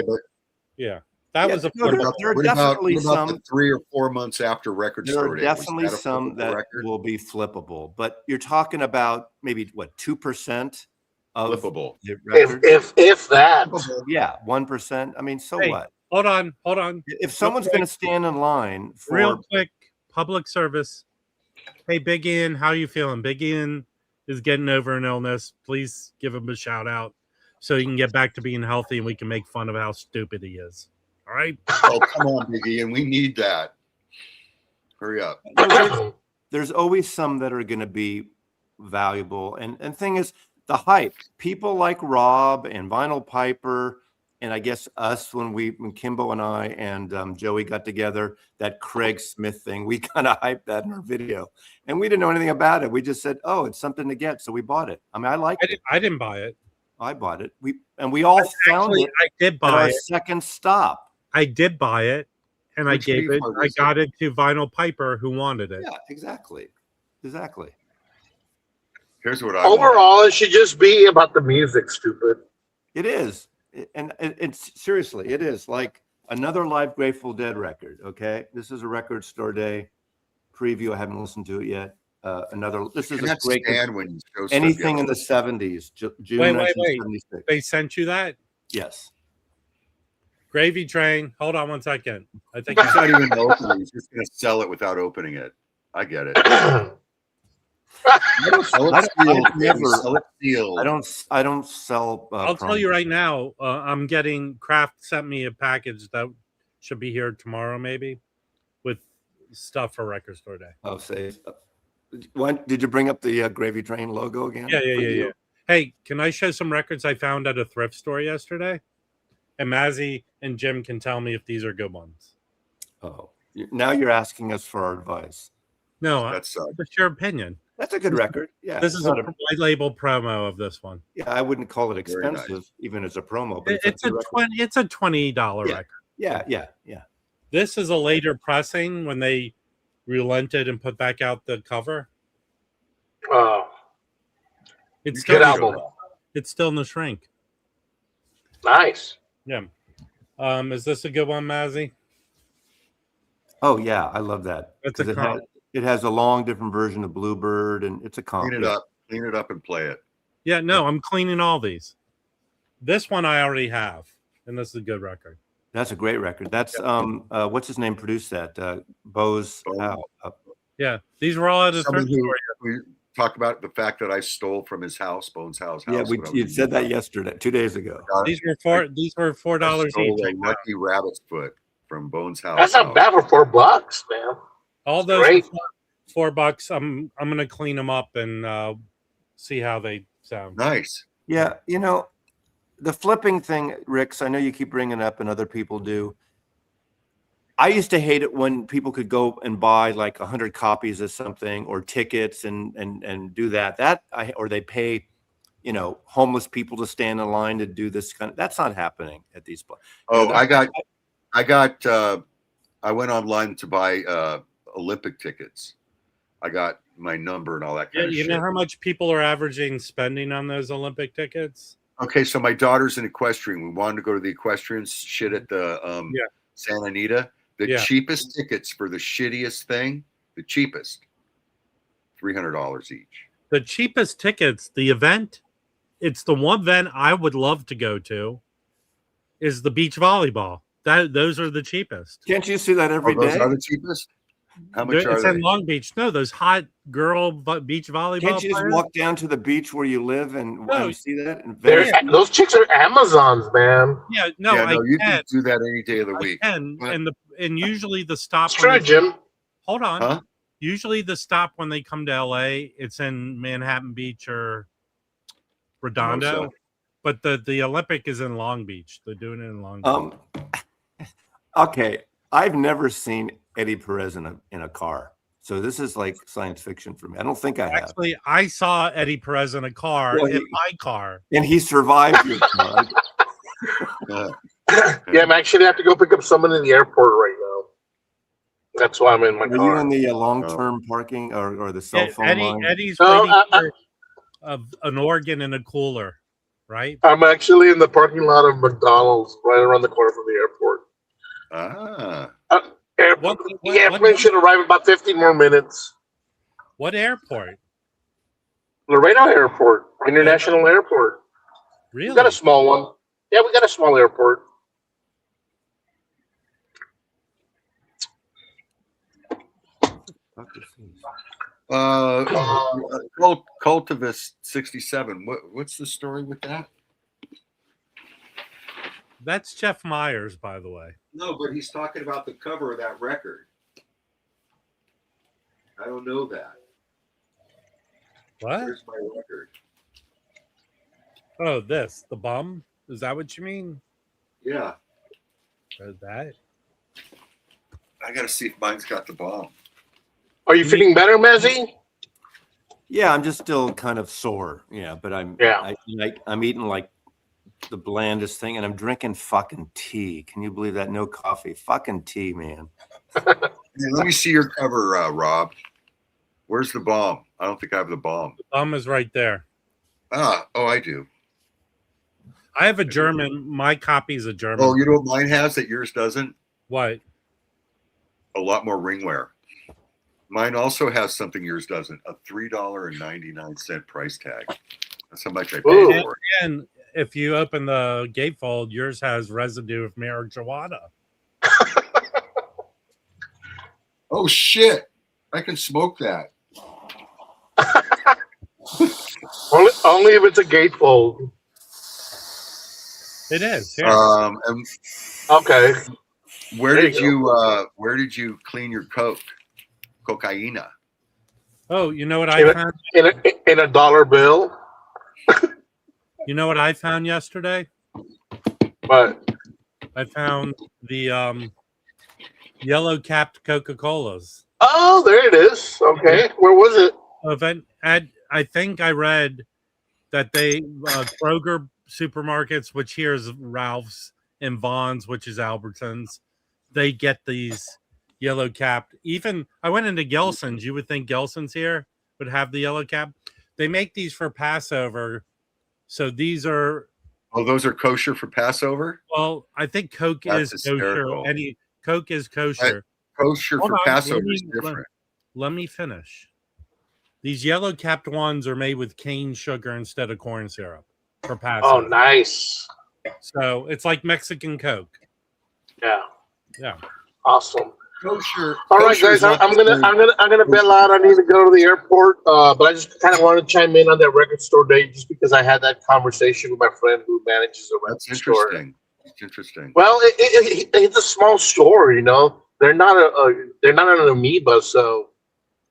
that was a flippable. There are definitely some the 3 or 4 months after Record Store Day. There are definitely some that will be flippable, but you're talking about maybe 2% of flippable. If that, 1%. I mean, so what? Hold on. If someone's going to stand in line for real quick public service. Hey, Big Ian, how you feeling? Big Ian is getting over an illness. Please give him a shout out so he can get back to being healthy and we can make fun of how stupid he is. All right. Oh, come on, Big Ian. We need that. Hurry up. There's always some that are going to be valuable. And thing is, the hype. People like Rob and Vinyl Piper, and I guess us when Kimbo and I and Joey got together, that Craig Smith thing, we kind of hyped that in our video. And we didn't know anything about it. We just said, oh, it's something to get. So we bought it. I mean, I liked it. I didn't buy it. I bought it. We all found it. I did buy it. Second stop. I did buy it. And I got it to Vinyl Piper who wanted it. Yeah, exactly. Here's what I overall, it should just be about the music, stupid. It is. And it's seriously, it is like another live Grateful Dead record. Okay. This is a Record Store Day preview. I haven't listened to it yet. This is a great when you show anything in the 70s, June 1976. They sent you that? Yes. Gravy Train. Hold on one second. I think he's not even opening. He's just going to sell it without opening it. I get it. I don't sell. I'll tell you right now. I'm getting Kraft sent me a package that should be here tomorrow, maybe, with stuff for Record Store Day. Oh, say. When did you bring up the Gravy Train logo again? Yeah. Hey, can I show some records I found at a thrift store yesterday? And Mazzy and Jim can tell me if these are good ones. Oh, now you're asking us for our advice. No, That's it's your opinion. That's a good record. Yeah, This is a white label promo of this one. Yeah, I wouldn't call it Very expensive, nice. even as a promo. But It's a $20 record. Yeah. This is a later pressing when they relented and put back out the cover. It's Good still album. It's still in the shrink. Nice. Yeah. Is this a good one, Mazzy? Oh yeah, I love that. That's a comp. It has a long different version of Bluebird, and it's a comp. Clean it up, and play it. Yeah, no, I'm cleaning all these. This one I already have, and this is a good record. That's a great record. That's what's his name produced that? Bose. Yeah, these were all at a thrift store. We talked about the fact that I stole from his house, Bones' house. Yeah, you said that yesterday, 2 days ago. These were $4 each. A lucky rabbit's foot from Bones' house. That's not bad for $4, man. All those Great. $4. I'm gonna clean them up and see how they sound. Nice. Yeah, the flipping thing, Ricks, I know you keep bringing it up and other people do. I used to hate it when people could go and buy like 100 copies of something or tickets and do that. Or they pay, homeless people to stand in line to do this kind of. That's not happening at these places. Oh, I went online to buy Olympic tickets. I got my number and all that kind of shit. You know how much people are averaging spending on those Olympic tickets? Okay, so my daughter's an equestrian. We wanted to go to the equestrian shit at the Santa Anita. The cheapest tickets for the shittiest thing, the cheapest, $300 each. The cheapest tickets, the event, it's the one event I would love to go to, is the beach volleyball. Those are the cheapest. Can't you see that every day? Those are the cheapest? How much are it's they? in Long Beach. No, those hot girl beach volleyball. Can't you just players? walk down to the beach where you live and see that? Those chicks are Amazons, man. Yeah, no, you can do that any day of the week. And usually the stop. It's true, Jim. Hold on. Huh? Usually the stop when they come to LA, it's in Manhattan Beach or Redondo. But the Olympic is in Long Beach. They're doing it in Long Beach. Okay, I've never seen Eddie Perez in a car, so this is like science fiction for me. I don't think I have. Actually, I saw Eddie Perez in a car, in my car, and he survived your car. Yeah, I'm actually have to go pick up someone in the airport right now. That's why I'm in my car. Are you in the long-term parking or the cell phone line? Eddie's waiting for an organ in a cooler, right? I'm actually in the parking lot of McDonald's, right around the corner from the airport. The airplane should arrive in about 15 more minutes. What airport? Laredo Airport, International Airport. Really? We got a small one. Yeah, we got a small airport. Cultivist 67. What's the story with that? That's Jeff Myers, by the way. No, but he's talking about the cover of that record. I don't know that. What? Where's my record? Oh, the bum? Is that what you mean? Yeah. That? I got to see if mine's got the bomb. Are you feeling better, Mazzy? Yeah, I'm just still kind of sore. Yeah, but I'm eating like the blandest thing, and I'm drinking fucking tea. Can you believe that? No coffee, fucking tea, man. Let me see your cover, Rob. Where's the bomb? I don't think I have the bomb. The bum is right there. Oh, I do. I have a German. My copy is a German. Oh, you know what mine has that yours doesn't? What? A lot more ringware. Mine also has something yours doesn't. A $3.99 price tag. That's how much I paid for it. And if you open the gatefold, yours has residue of marijuana. Oh shit! I can smoke that. only if it's a gatefold. It is. Here. Okay. Where did you clean your coke? Cocaina. Oh, you know what I found? In a dollar bill. You know what I found yesterday? But I found the yellow capped Coca-Colas. oh, there it is. Okay, where was it? I think I read that they Kroger supermarkets, which here is Ralph's, and Vaughn's, which is Albertsons, they get these yellow capped. Even I went into Gelson's. You would think Gelson's here would have the yellow cap. They make these for Passover. So these are. Oh, those are kosher for Passover? Well, I think Coke That's is hysterical. kosher. Coke is kosher. Kosher Hold for on, Passover is different. Let me finish. These yellow capped ones are made with cane sugar instead of corn syrup for Passover. Oh, nice. So it's like Mexican Coke. Yeah. Yeah. Awesome. Kosher. All right, guys. I'm gonna bail out. I need to go to the airport. But I just kind of want to chime in on that record store day, just because I had that conversation with my friend who manages a record That's store. interesting. It's interesting. Well, it's a small store, you know. They're not an amoeba, so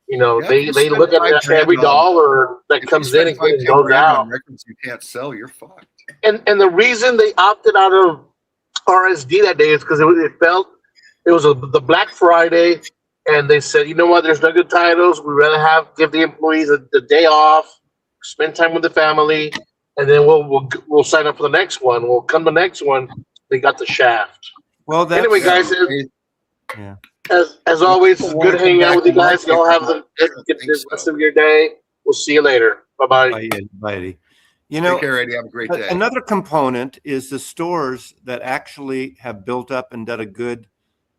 you know Yeah, they spend look at $5,000 every dollar that If comes you in spend and 5-10 goes grand out. on records you can't sell, you're fucked. And the reason they opted out of RSD that day is because it felt it was the Black Friday, and they said, you know what, there's no good titles. We'd rather give the employees the day off, spend time with the family, and then we'll sign up for the next one. We'll come the next one. They got the Shaft. Well, that's, Anyway, guys, yeah. as always, it's good hanging out with you guys. Y'all have the rest of your day. We'll see you later. Bye-bye. Bye, Eddie. You know, Take care, Eddie. Have a great day. another component is the stores that actually have built up and done a good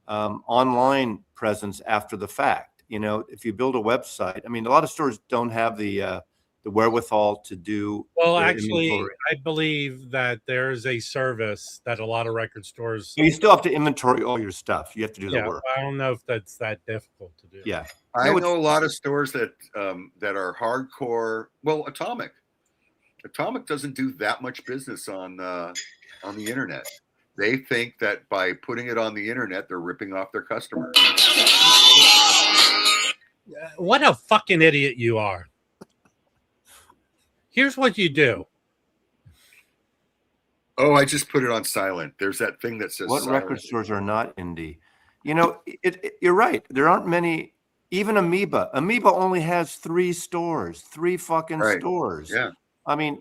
online presence after the fact. You know, if you build a website, I mean, a lot of stores don't have the wherewithal to do. Well, their actually, inventory. I believe that there is a service that a lot of record stores. You still have to inventory all your stuff. You have to do the Yeah, work. I don't know if that's that difficult to do. Yeah. I know a lot of stores that are hardcore. Well, Atomic doesn't do that much business on the internet. They think that by putting it on the internet, they're ripping off their customers. What a fucking idiot you are. Here's what you do. Oh, I just put it on silent. There's that thing that says What silent. record stores are not indie? You know, you're right. There aren't many. Even Amoeba. Amoeba only has 3 stores. 3 fucking stores. Yeah. I mean,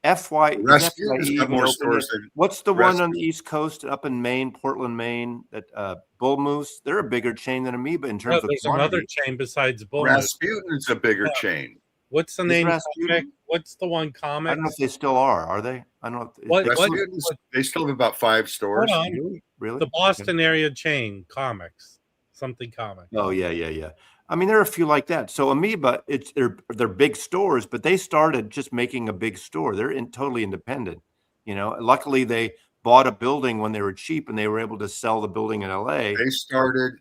Rasputin's got more stores than what's the one on the East Coast up in Maine, Portland, Maine, that Bull Moose? They're a bigger chain than Amoeba in terms of there's quantity. another chain besides Bull Moose. Rasputin's a bigger chain. What's the name? What's the one comic? I don't know if they still are they? I don't know. Rasputin's, they still have about 5 stores. Hold on. Really? The Boston area chain, comics. Something comic. Oh, yeah. I mean, there are a few like that. So Amoeba, they're big stores, but they started just making a big store. They're totally independent. You know, luckily they bought a building when they were cheap and they were able to sell the building in LA. They started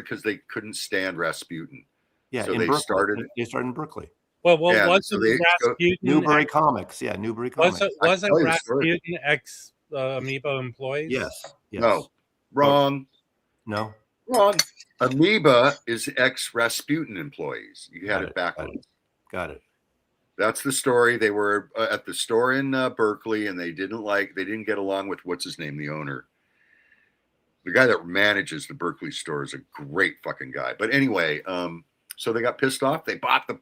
because they couldn't stand Rasputin. Yeah, so they started in Berkeley. Well, yeah, wasn't Rasputin Newbury Comics? Yeah, Newbury Comics. Wasn't Rasputin ex Amoeba employees? Yes. No, wrong. No. Wrong. Amoeba is ex Rasputin employees. You had it backwards. Got it. That's the story. They were at the store in Berkeley, and they didn't get along with what's his name, the owner. The guy that manages the Berkeley store is a great fucking guy. But anyway, so they got pissed off. They bought the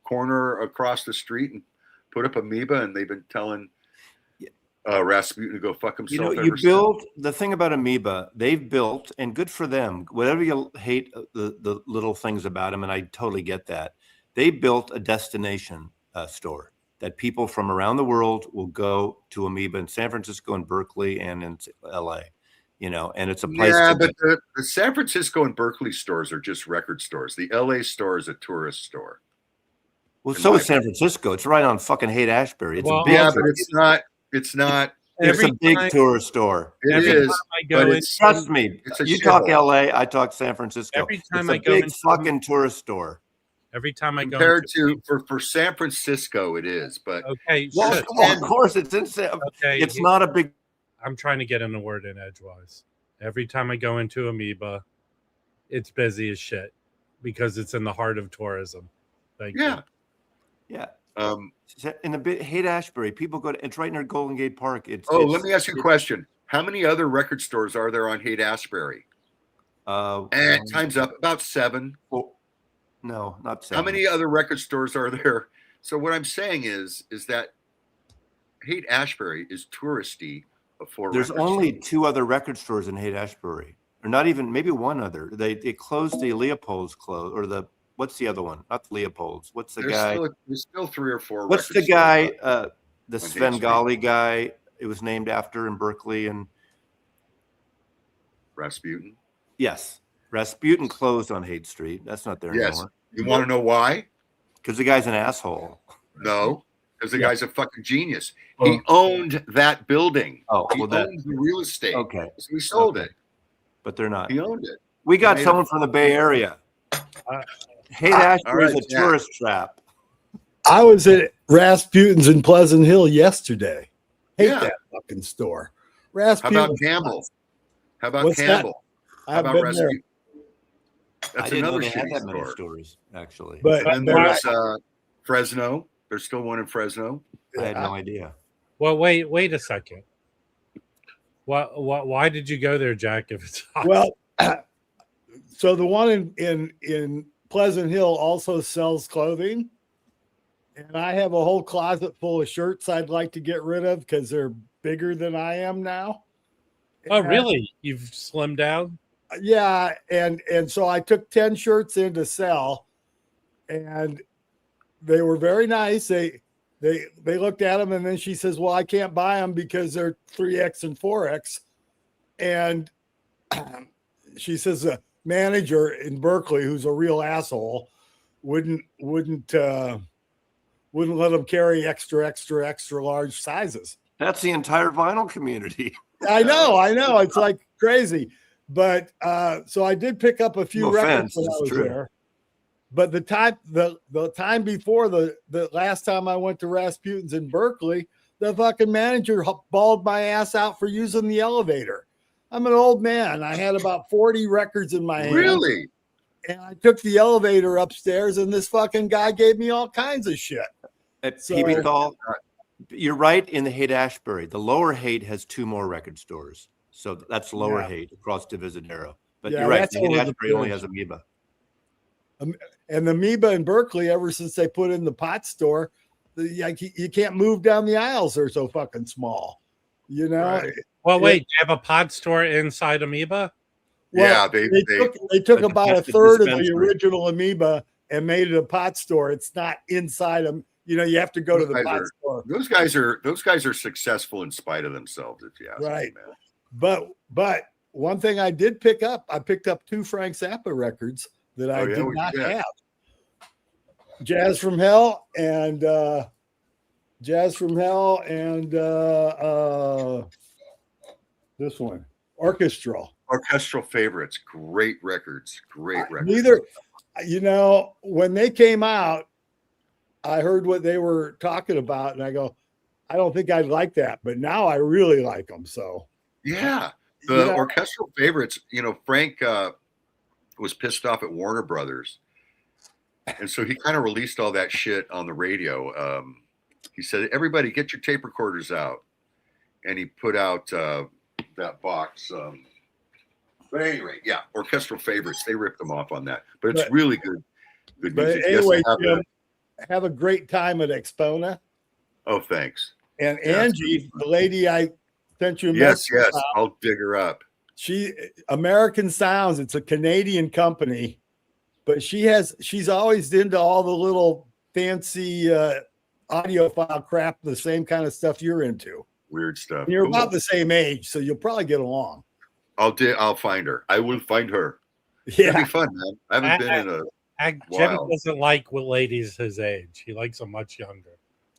corner across the street and put up Amoeba, and they've been telling Rasputin to go fuck himself. You build the thing about Amoeba, they've built, and good for them. Whatever you hate the little things about them, and I totally get that. They built a destination store that people from around the world will go to Amoeba in San Francisco and Berkeley and in LA. You know, and it's a place. Yeah, but the San Francisco and Berkeley stores are just record stores. The LA store is a tourist store. Well, so is San Francisco. It's right on fucking Haight-Ashbury. It's a big but it's not. It's not. It's a big tourist store. It is. But trust me. You talk LA, I talk San Francisco. Every time it's a big fucking tourist store. Every time I go compared to for San Francisco, it is. But okay, well, of course it's in. Okay, it's not a big. I'm trying to get in a word in edgewise. Every time I go into Amoeba, it's busy as shit because it's in the heart of tourism. Thank you. Yeah. In the bit Haight-Ashbury, people go to. It's right near Golden Gate Park. Let me ask you a question. How many other record stores are there on Haight-Ashbury? Time's up. About 7. Well, no, not 7. How many other record stores are there? So what I'm saying is that Haight-Ashbury is touristy. There's only 2 other record stores in Haight-Ashbury, or not even, maybe one other. They closed the Leopold's or what's the other one? Not the Leopold's. What's the guy? There's still 3 or 4. What's the guy? The Svengali guy. It was named after in Berkeley and Rasputin. Yes, Rasputin closed on Haight Street. That's not there anymore. You want to know why? Because the guy's an asshole. No, because the guy's a fucking genius. He owned that building. He owned the real estate. Okay, so he sold it, but they're not. He owned it. We got someone from the Bay Area. Haight-Ashbury is a tourist trap. I was at Rasputin's in Pleasant Hill yesterday. Hate that fucking store. Rasputin. How about Campbell? How about What's Campbell? That? How about Rasputin? That's I didn't another know they had that shitty many store. stores, actually. But And there's Fresno. There's still one in Fresno. I had no idea. Well, wait a second. Why did you go there, Jack? If it's hot? well, so the one in Pleasant Hill also sells clothing, and I have a whole closet full of shirts I'd like to get rid of because they're bigger than I am now. Oh, really? You've slimmed down? Yeah, and so I took 10 shirts in to sell, and they were very nice. They looked at them, and then she says, "Well, I can't buy them because they're 3X and 4X." And she says the manager in Berkeley, who's a real asshole, wouldn't let them carry extra large sizes. That's the entire vinyl community. I know. It's like crazy. But so I did pick up a few records when I was there. But the time before the last time I went to Rasputin's in Berkeley, the fucking manager bawled my ass out for using the elevator. I'm an old man. I had about 40 records in my hand. Really? And I took the elevator upstairs, and this fucking guy gave me all kinds of shit. PB Thal, you're right in the Haight-Ashbury. The Lower Haight has 2 more record stores. So that's Lower Haight across Divisadero. But you're right. The Haight-Ashbury only has Amoeba. And the Amoeba in Berkeley, ever since they put in the pot store, you can't move down the aisles. They're so fucking small, you know? Right. Well, wait, you have a pod store inside Amoeba? Well, they took about a third of the original Amoeba and made it a pot store. It's not inside them. You know, you have to go to the pot store. Those guys are successful in spite of themselves, if you ask me, man. But one thing I did pick up, I picked up 2 Frank Zappa records that I did not have. Jazz from Hell and this one, Orchestral Favorites. Great records. Neither, you know, when they came out, I heard what they were talking about, and I go, I don't think I'd like that, but now I really like them. So yeah, the Orchestral Favorites. You know, Frank was pissed off at Warner Brothers, and so he kind of released all that shit on the radio. He said, "Everybody, get your tape recorders out," and he put out that box. But anyway, yeah, Orchestral Favorites. They ripped them off on that, but it's really good. Good music. But anyway, Jim, have a great time at AXPONA. Oh, thanks. And Angie, the lady I sent you a message about, I'll dig her up. She American Sounds. It's a Canadian company, but she's always into all the little fancy audiophile crap, the same kind of stuff you're into. Weird stuff. And you're about the same age, so you'll probably get along. I'll find her. I will find her. Yeah, it'll be fun, man. I haven't been in a Jim doesn't like ladies his age. He likes them much younger.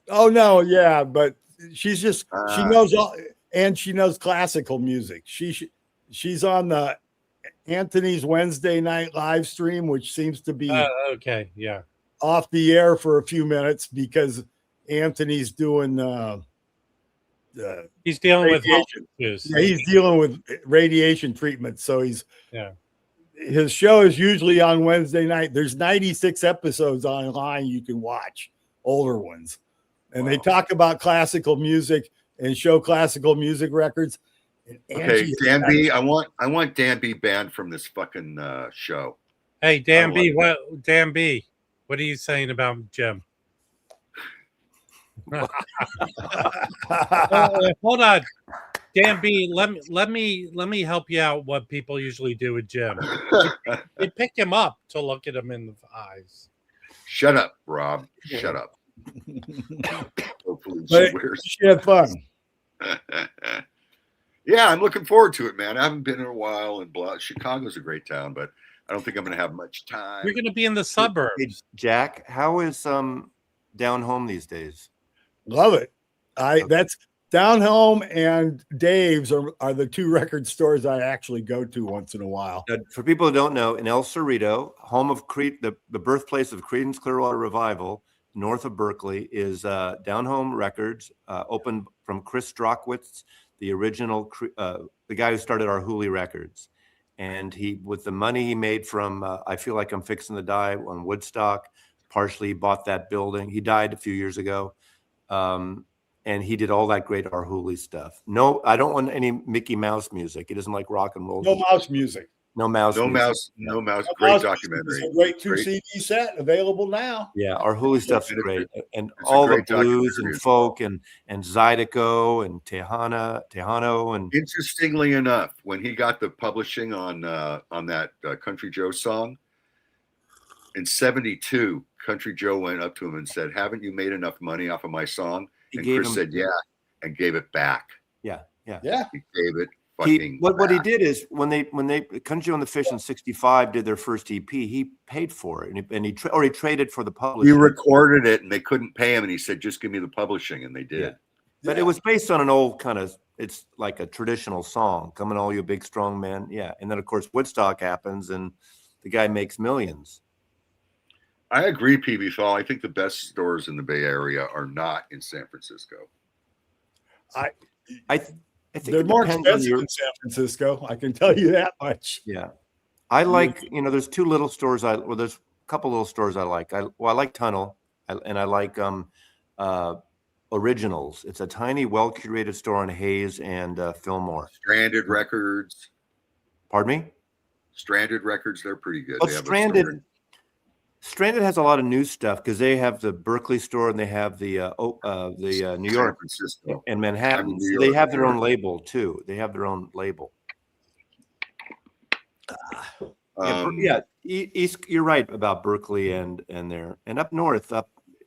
Oh no, yeah, but she's just she knows all, and she knows classical music. She's on the Anthony's Wednesday night live stream, which seems to be off the air for a few minutes because Anthony's doing he's dealing with he's dealing with radiation treatment. So his show is usually on Wednesday night. There's 96 episodes online you can watch, older ones. And they talk about classical music and show classical music records. And Okay, Angie, Dan B, I want Dan B banned from this fucking show. Hey, Dan I B, like Dan B, what are you saying about Jim? Hold on, Dan B. Let me help you out. What people usually do with Jim, they pick him up to look at him in the eyes. Shut up, Rob. Shut up. Hopefully but she wears. she had fun. Yeah, I'm looking forward to it, man. I haven't been in a while, and Chicago's a great town, but I don't think I'm going to have much time. You're going to be in the suburbs. Hey, Jack, how is down home these days? Love it. That's Down Home and Dave's are the two record stores I actually go to once in a while. For people who don't know, in El Cerrito, home of the birthplace of Creedence Clearwater Revival, north of Berkeley, is Down Home Records, opened from Chris Strockwitz, the original, the guy who started our Hooley Records. And he, with the money he made from I Feel Like I'm Fixing to Die on Woodstock, partially bought that building. He died a few years ago. And he did all that great Our Hooley stuff. No, I don't want any Mickey Mouse music. He doesn't like rock and roll. No mouse music. No mouse. No music. mouse. No mouse. No Great Mouse documentary. Music is a great 2 CD set available now. Yeah, Our Hooley stuff's great, and it's a all the great blues documentary and as folk and Zydeco and Tejano and Interestingly enough, when he got the publishing on that Country Joe song in '72, Country Joe went up to him and said, "Haven't you made enough money off of my song?" And Chris said, "Yeah," and gave it back. yeah. He gave it fucking. What he back. did is when they Country Joe and the Fish in '65 did their first EP, he paid for it and he traded for the He publishing. recorded it and they couldn't pay him, and he said, "Just give me the publishing," and they did. Yeah. But it was based on an old kind of, it's like a traditional song, "Come on, all you big strong men." Yeah, and then of course Woodstock happens and the guy makes millions. I agree, PB Fall. I think the best stores in the Bay Area are not in San Francisco. I think They're it more depends on expensive in San Francisco. I can tell you that much. Yeah, I like, there's two little stores there's a couple little stores I like. I like Tunnel, and I like Originals. It's a tiny, well curated store on Hayes and Fillmore. Stranded Records. Pardon me? Stranded Records, they're pretty good. Oh, They have a Stranded. store in- Stranded has a lot of new stuff because they have the Berkeley store and they have the New San York Francisco. and Manhattan. New So they York, have their New own York. label too. They have their own label. East. You're right about Berkeley and there and up north.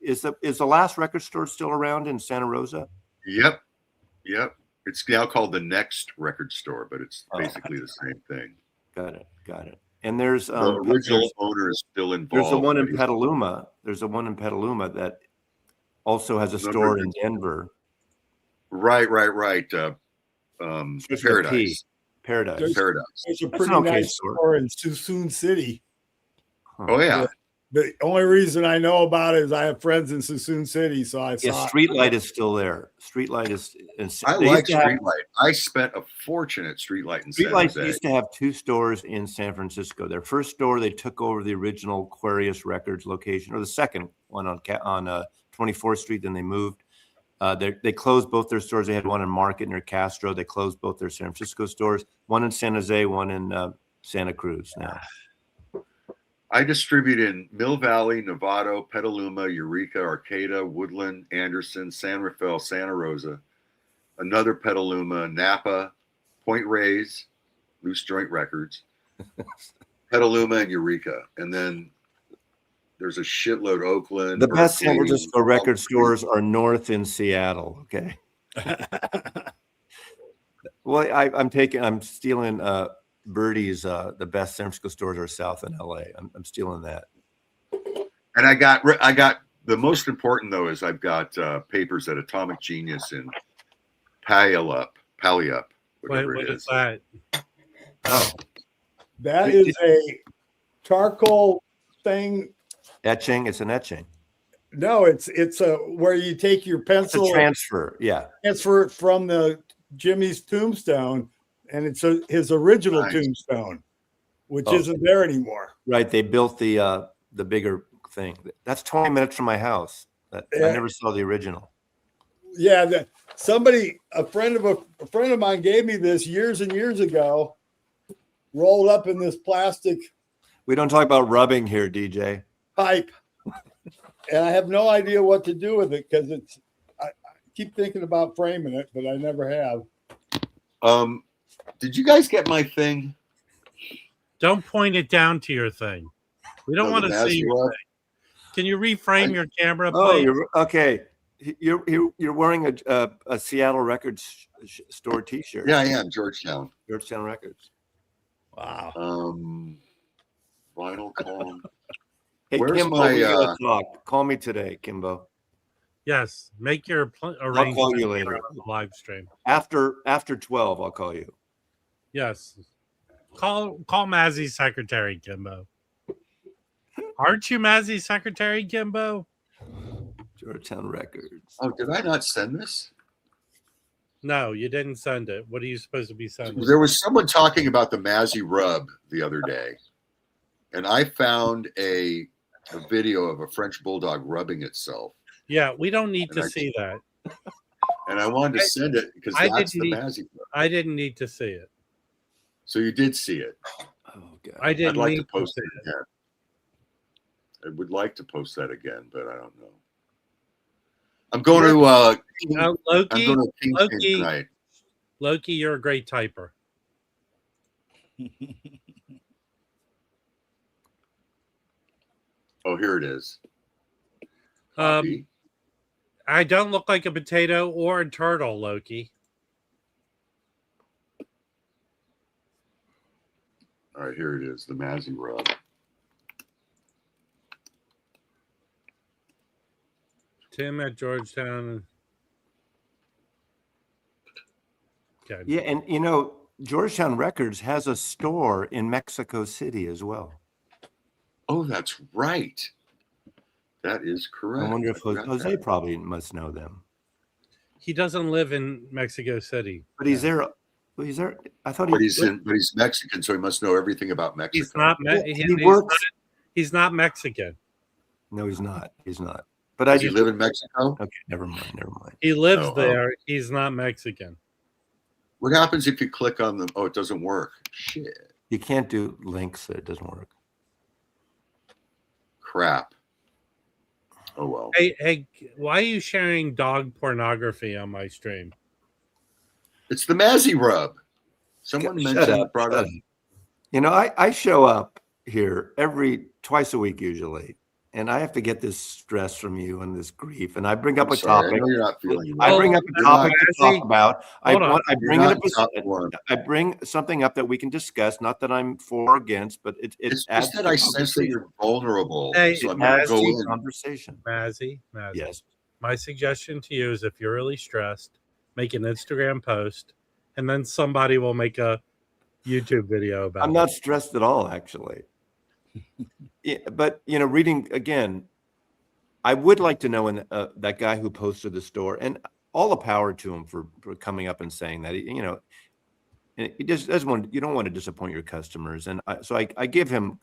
Is the last record store still around in Santa Rosa? Yep. It's now called the Next Record Store, but it's basically the same thing. Got it. And there's The original owner is still involved. there's a one in but he's- Petaluma. There's a one in Petaluma that also has a store in Denver. Right. Starts with a P. Paradise. Paradise. There's a That's pretty an okay nice store. store in Suisun City. Oh yeah. The only reason I know about it is I have friends in Suisun City, so I saw Yeah, it. Streetlight is still there. Streetlight is. I like Streetlight. I spent a fortune at Streetlight in San Streetlight Jose. used to have two stores in San Francisco. Their first store, they took over the original Aquarius Records location, or the second one on 24th Street. Then they moved. They closed both their stores. They had one in Market near Castro. They closed both their San Francisco stores. One in San Jose, one in Santa Cruz. Now, I distribute in Mill Valley, Novato, Petaluma, Eureka, Arcata, Woodland, Anderson, San Rafael, Santa Rosa, another Petaluma, Napa, Point Reyes, Loose Joint Records, Petaluma, and Eureka. And then there's a shitload Oakland. the best San Berkeley, Francisco record stores are north in Seattle. Okay. Well, I'm stealing Birdie's. The best San Francisco stores are south in LA. I'm stealing that. And I got the most important though is I've got papers at Atomic Genius in Puyallup, whatever What it is is. that? Oh, That is a charcoal thing. etching. It's an etching. No, it's a where you take your It's pencil a transfer. Yeah. transfer it from the Jimmy's tombstone, and it's his original Nice. tombstone, which Oh. isn't there anymore. Right. They built the bigger thing. That's 20 minutes from my house. I Yeah. never saw the original. Yeah, a friend of mine gave me this years and years ago, rolled up in this plastic We don't talk about rubbing here, DJ. pipe, and I have no idea what to do with it because I keep thinking about framing it, but I never have. Did you guys get my thing? Don't point it down to your thing. We don't No, want the to see your Mazda. thing. Can you reframe your camera, Oh, please? you're okay. You're wearing a Seattle Records store T-shirt. Yeah, I am. Georgetown. Georgetown Records. Wow. Vinyl column. Hey, Where's Kimbo, my, we gotta talk. Call me today, Kimbo. Yes. Make your I'll arrangement call you later. on the live stream. After 12, I'll call you. Yes. Call Mazzy's secretary, Kimbo. Aren't you Mazzy's secretary, Kimbo? Georgetown Records. Oh, did I not send this? No, you didn't send it. What are you supposed to be sending? There was someone talking about the Mazzy rub the other day, and I found a video of a French bulldog rubbing itself, Yeah, we don't need And to I- see that. and I wanted to send it because I that's the didn't Mazzy rub. I didn't need to see it. So you did see it. Oh God. I didn't I'd like need to post see it again. I would like to post that again, but I don't know. I'm going to I'm Loki, going to Kingston Loki. tonight. Loki, you're a great typer. Oh, here it is. Um, Copy. I don't look like a potato or a turtle, Loki. All right, here it is. The Mazzy rub. Tim at Georgetown. Okay. Yeah, and Georgetown Records has a store in Mexico City as well. Oh, that's right. That is correct. I wonder if forgot Jose that. probably must know them. He doesn't live in Mexico City. But he's there. He's there. I thought But he's Mexican, so he must know everything about Mexico. He's not. Well, He's, he works. he's not Mexican. No, he's not. He's not. But I Does he just live in Mexico? okay. Never mind. Never mind. He lives Oh, there. He's not Mexican. What happens if you click on them? Oh, it doesn't work. Shit. You can't do links. It doesn't work. Crap. Oh well. Hey, why are you sharing dog pornography on my stream? It's the Mazzy rub. Someone Shut mentioned up, brought shut up. up. I show up here twice a week usually, and I have to get this stress from you and this grief, and I bring up I'm a sorry, I topic. know you're not feeling I well. bring up a You're topic to Mazzy. talk about. I Hold on. bring You're it not up. top form. I bring something up that we can discuss. Not that I'm for or against, but it It's adds just that to I sense that you're vulnerable. Hey, So I'm It going to adds go to in. conversation. Mazzy. Yes. My suggestion to you is if you're really stressed, make an Instagram post, and then somebody will make a YouTube video about I'm it. not stressed at all, actually. Yeah, but reading again, I would like to know that guy who posted the store, and all the power to him for coming up and saying that. He just doesn't want. You don't want to disappoint your customers, and so I give him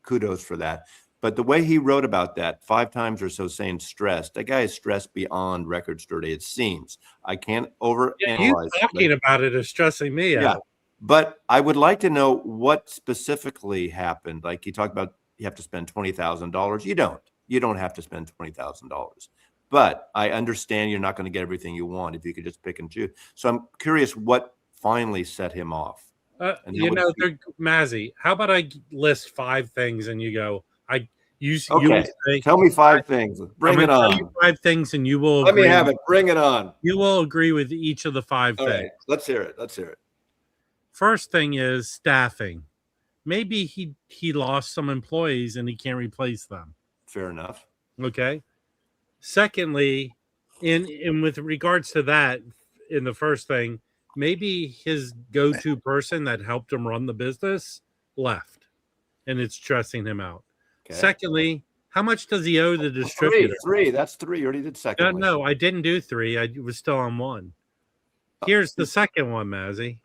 kudos for that. But the way he wrote about that 5 times or so, saying stressed, that guy is stressed beyond record store day. It seems I can't overanalyze. You talking about it is stressing me Yeah. out. But I would like to know what specifically happened. Like he talked about, you have to spend $20,000. You don't have to spend $20,000. But I understand you're not going to get everything you want if you could just pick and choose. So I'm curious what finally set him off. And Mazzy, how about I list 5 things and you go, you Okay. will say, Tell me 5 things. Bring I'm it gonna tell on. you 5 things, and you will Let agree. me have it. Bring it on. You will agree with each of the 5 All things. right. Let's hear it. First thing is staffing. Maybe he lost some employees and he can't replace them. Fair enough. Okay. Secondly, in with regards to that, in the first thing, maybe his go-to person that helped him run the business left, and it's stressing him out. Okay. Secondly, how much does he owe the distributor? 3. That's 3. You already did second. No, I didn't do 3. I was still on 1. Here's the second one, Mazzy.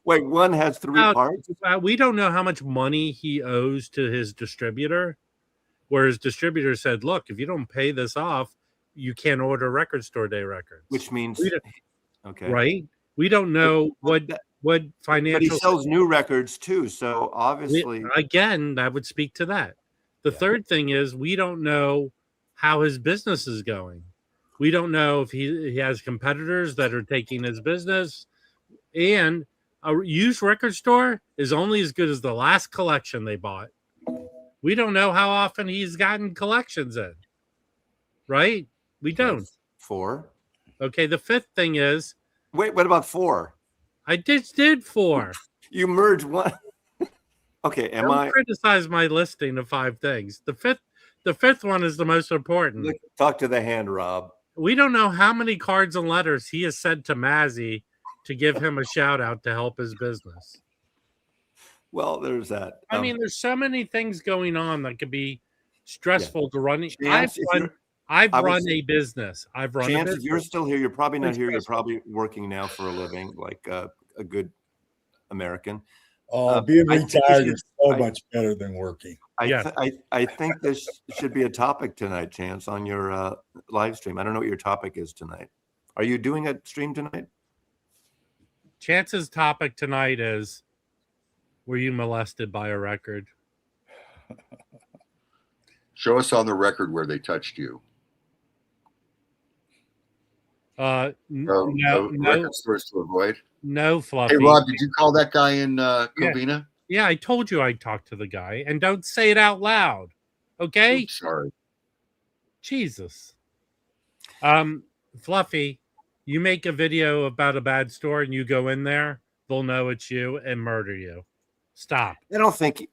Wait, 1 has 3 parts? We don't know how much money he owes to his distributor, Whereas distributors said, look, if you don't pay this off, you can't order Record Store Day records. Which means, We don't- okay. right? We don't know what But he financial. sells new records too. So obviously, Again, that would speak to that. The third thing is we don't know how his business is going. We don't know if he has competitors that are taking his business. And a used record store is only as good as the last collection they bought. We don't know how often he's gotten collections in, right? We don't. 4. Okay, the fifth thing is, Wait, what about 4? I did 4. You merge one. Okay, Don't criticize my listing of 5 things. The fifth one is the most important. Talk to the hand, Rob. We don't know how many cards and letters he has sent to Mazzy to give him a shout out to help his business. Well, there's that. I mean, there's so many things going on that could be stressful to run. Chance, I've run a business. I've run a Chance, business. if you're still here, you're probably not It's here. You're stressful. probably working now for a living, like a good American. Being I think retired you is so I- much better than working. I think this should be a topic tonight, Chance, on your live stream. I don't know what your topic is tonight. Are you doing a stream tonight? Chance's topic tonight is, were you molested by a record? Show us on the record where they touched you. No, Record stores to avoid. no, Fluffy. Hey, Rob, did you call that guy in Covina? Yeah, I told you I'd talk to the guy, and don't say it out loud. Okay? Oops, sorry. Jesus. Fluffy, you make a video about a bad store and you go in there, they'll know it's you and murder you. Stop. I don't think,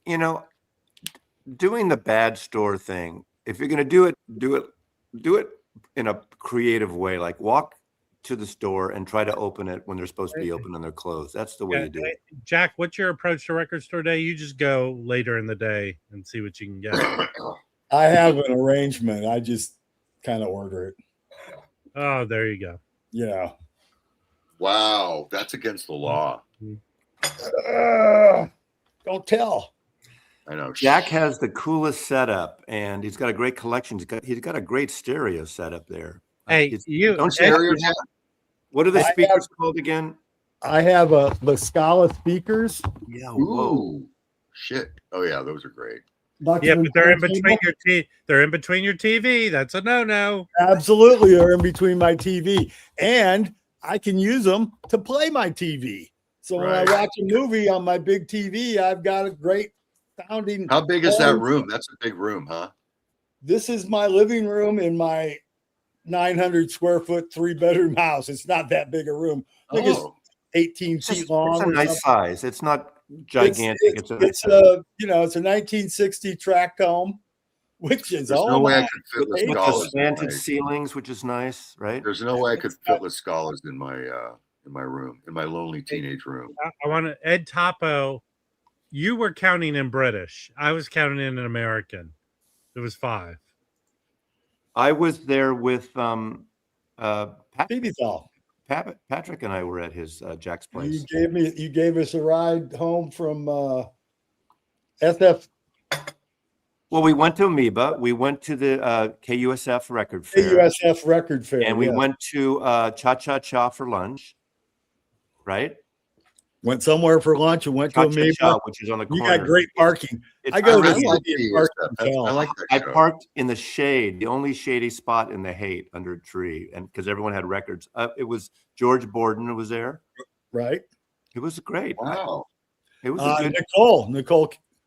doing the bad store thing, if you're going to do it in a creative way, like walk to the store and try to open it when they're supposed to be open and they're closed. That's the way you do it. Jack, what's your approach to Record Store Day? You just go later in the day and see what you can get. I have an arrangement. I just kind of order it. Oh, there you go. Yeah. Wow, that's against the law. Don't tell. I know. Jack has the coolest setup, and he's got a great collection. He's got a great stereo setup there. Hey, Don't stereo. What are the speakers called again? I have the Scala speakers. Yeah. Ooh, shit. Oh yeah, those are great. Yeah, but they're in between they're in between your TV. That's a no-no. Absolutely, they're in between my TV, and I can use them to play my TV. So when I watch a movie on my big TV, I've got a great sounding. How big is that room? That's a big room, huh? This is my living room in my 900 square foot 3-bedroom house. It's not that big a room. I think it's 18 feet long. It's a nice size. It's not gigantic. It's a 1960 tract home, which is There's no way I could fit with the Scalas. slanted ceilings, which is nice, right? There's no way I could fit with Scalas in my room, in my lonely teenage room. I want to Ed Topo. You were counting in British. I was counting in American. It was 5. I was there with Patrick and I were at his Jack's place. You gave us a ride home from SF. Well, we went to Amoeba. We went to the KUSF Record Fair. KUSF Record Fair. And we went to Cha Cha Cha for lunch, right? Went somewhere for lunch and went to Amoeba. Cha, which is on the corner. You got great parking. I go to I like that I show. parked in the shade, the only shady spot in the Haight under a tree, and because everyone had records. It was George Borden was there. Right. It was great. Wow. It was a good.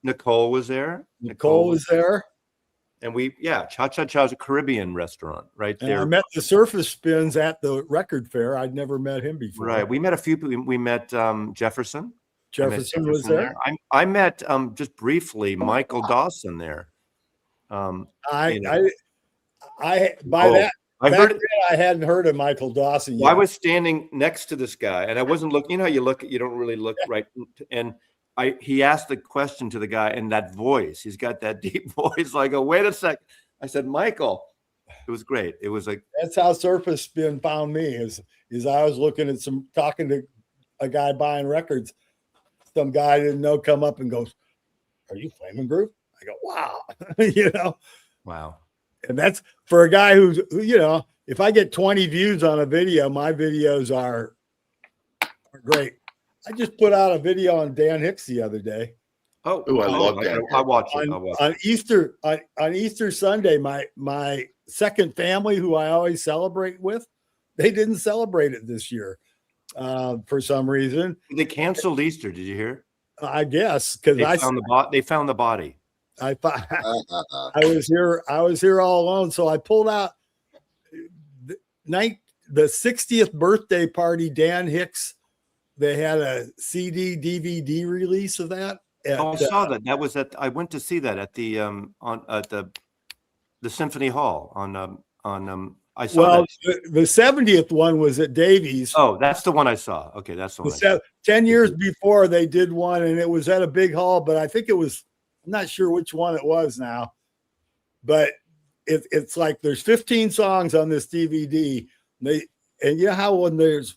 Nicole was there. Nicole was there. And Cha Cha Cha is a Caribbean restaurant right And there. I met the Surface Spins at the record fair. I'd never met him before. Right. We met a few people. We met Jefferson. Jefferson was there. I met just briefly Michael Dawson there. I hadn't heard of Michael Dawson yet. Well, I was standing next to this guy, and I wasn't looking. You know how you don't really look right. And he asked the question to the guy in that voice. He's got that deep voice. I go, wait a sec. I said, Michael. It was great. It was like that's how Surface Spin found me. Is I was looking at talking to a guy buying records. Some guy I didn't know come up and goes, "Are you Flaming Groove?" I go, "Wow," Wow. And that's for a guy who's, you know, if I get 20 views on a video, my videos are great. I just put out a video on Dan Hicks the other day. Oh, Ooh, I love okay. that. I'll watch it. I'll watch it. On Easter Sunday, my second family, who I always celebrate with, they didn't celebrate it this year for some reason. They canceled Easter. Did you hear? I guess because They found the body. I was here all alone, so I pulled out the 60th birthday party. Dan Hicks, they had a CD DVD release of that. I saw that. That was I went to see that at the the Symphony Hall I saw that. The 70th one was at Davies. Oh, that's the one I saw. Okay, that's the one. 10 years before they did one, and it was at a big hall, but I think it was, I'm not sure which one it was now, but it's like there's 15 songs on this DVD. And you know how when there's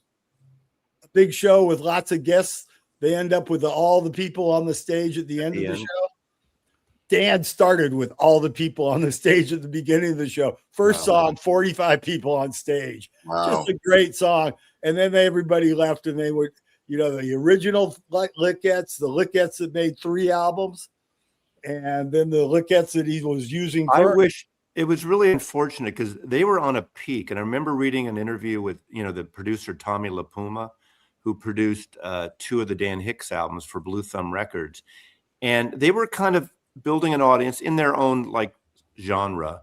a big show with lots of guests, they end up with all the people on the stage at the end of the show. Dan started with all the people on the stage at the beginning of the show. First song, 45 people on stage. Wow. Just a great song. And then everybody left, and they were, you know, the original Lickettes, the Lickettes that made 3 albums, and then the Lickettes that he was using. I wish it was really unfortunate because they were on a peak. And I remember reading an interview with, you know, the producer Tommy LaPuma, who produced 2 of the Dan Hicks albums for Blue Thumb Records. And they were kind of building an audience in their own like genre.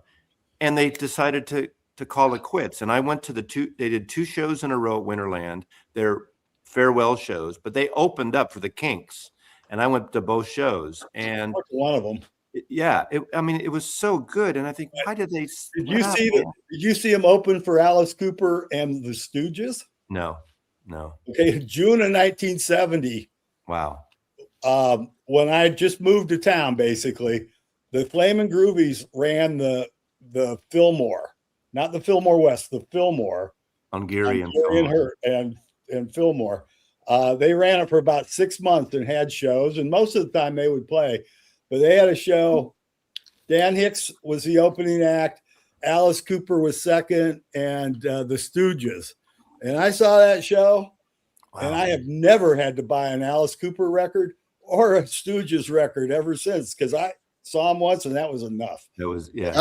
And they decided to call it quits. And I went to they did 2 shows in a row at Winterland, their farewell shows, but they opened up for the Kinks. And I went to both shows. And one of them. I mean, it was so good. And I think, why did they? Did you see him open for Alice Cooper and the Stooges? No. Okay, June of 1970. Wow. When I just moved to town, basically, the Flamin' Groovies ran the Fillmore, not the Fillmore West, the Fillmore on Geary and Fillmore. They ran it for about 6 months and had shows, and most of the time they would play. But they had a show. Dan Hicks was the opening act. Alice Cooper was second, and the Stooges. And I saw that show, and I have never had to buy an Alice Cooper record or a Stooges record ever since, because I saw them once, and that was enough. It was, yeah.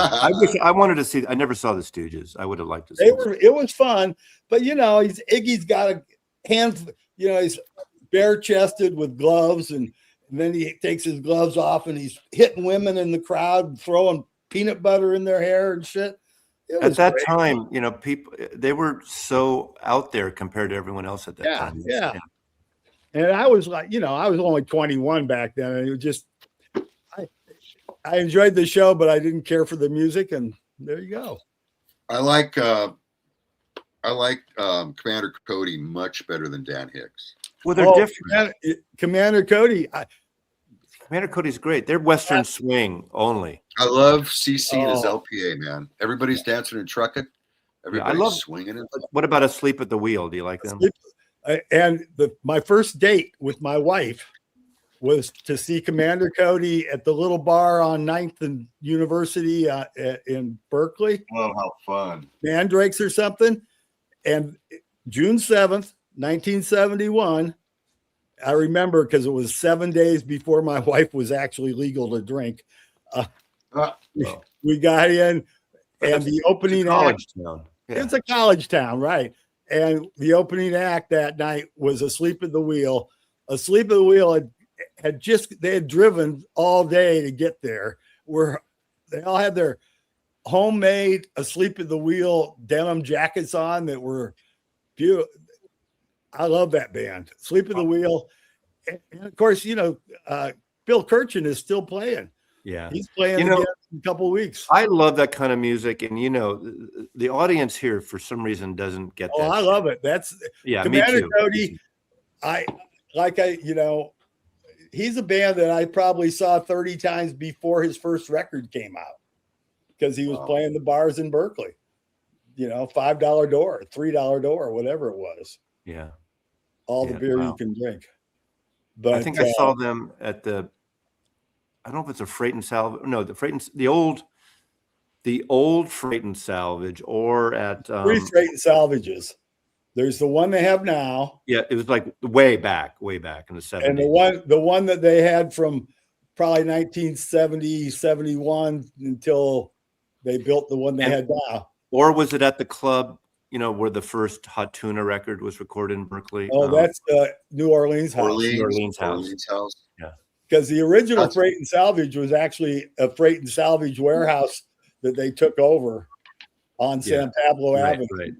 I wanted to see. I never saw the Stooges. I would have liked to see. It was fun, but you know, Iggy's got a hand. You know, he's bare chested with gloves, and then he takes his gloves off, and he's hitting women in the crowd, throwing peanut butter in their hair and shit. At that time, you know, people, they were so out there compared to everyone else at that time. Yeah. And I was like, you know, I was only 21 back then, and it was just, I enjoyed the show, but I didn't care for the music, and there you go. I like Commander Cody much better than Dan Hicks. Well, they're different. Commander Cody. Commander Cody's great. They're Western swing only. I love CC and his LPA, man. Everybody's dancing and trucking. Everybody's swinging it. What about Asleep at the Wheel? Do you like them? And my first date with my wife was to see Commander Cody at the little bar on 9th and University in Berkeley. Oh, how fun. Mandrakes or something. And June 7th, 1971, I remember because it was 7 days before my wife was actually legal to drink. We got in, and the opening college town. Yeah. It's a college town, right? And the opening act that night was Asleep at the Wheel. Asleep at the Wheel they had driven all day to get there. Where they all had their homemade Asleep at the Wheel denim jackets on that were beautiful. I love that band, Asleep at the Wheel. And of course, you know, Bill Kirchen is still playing. Yeah, he's playing again in a couple of weeks. I love that kind of music, and you know, the audience here for some reason doesn't get that. I love it. That's Commander Cody. You know, he's a band that I probably saw 30 times before his first record came out, because he was playing the bars in Berkeley. You know, $5 door, $3 door, whatever it was. Yeah, all the beer you can drink. But I think I saw them at the. I don't know if it's a Freight and Salvage. No, the Freight and the old the old Freight and Salvage or at Three Freight and Salvages. There's the one they have now, yeah, it was like way back in the 70s. and the one that they had from probably 1970, 71 until they built the one they had now. Or was it at the club, where the first Hot Tuna record was recorded in Berkeley? Oh, that's New Orleans House. New Orleans House. Yeah. Because the original Freight and Salvage was actually a Freight and Salvage warehouse that they took over on San Pablo Avenue. Right.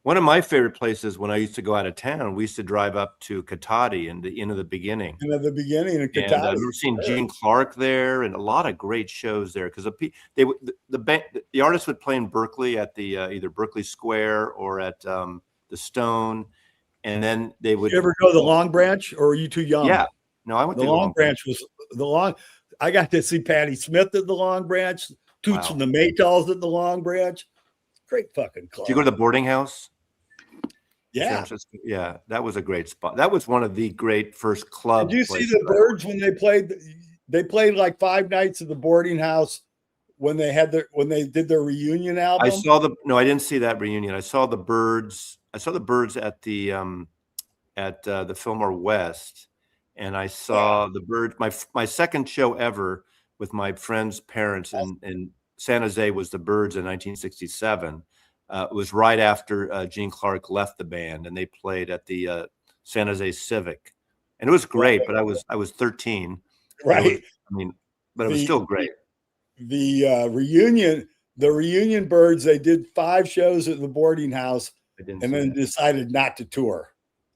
One of my favorite places when I used to go out of town, we used to drive up to Katati in the beginning. And at the beginning of And I remember seeing Gene Clark there, and a lot of great shows there because the artists would play in Berkeley at the either Berkeley Square or at the Stone, and then they would. Did you ever go to the Long Branch, or were you too young? Yeah, no, I went the to Long Branch. Was the Long. I got to see Patti Smith at the Long Branch, Toots and the Maytals at the Long Branch. Great fucking club. Did you go to the boarding house? Yeah. Yeah, that was a great spot. That was one of the great first clubs. Did you see the Birds when they played? They played like 5 nights at the boarding house when they did their reunion album. I didn't see that reunion. I saw the Birds. I saw the Birds at the Fillmore West, and I saw the Birds. My second show ever with my friend's parents in San Jose was the Birds in 1967. It was right after Gene Clark left the band, and they played at the San Jose Civic, and it was great. But I was 13, right? But it was still great. The reunion Birds, they did 5 shows at the boarding house, and then decided not to tour,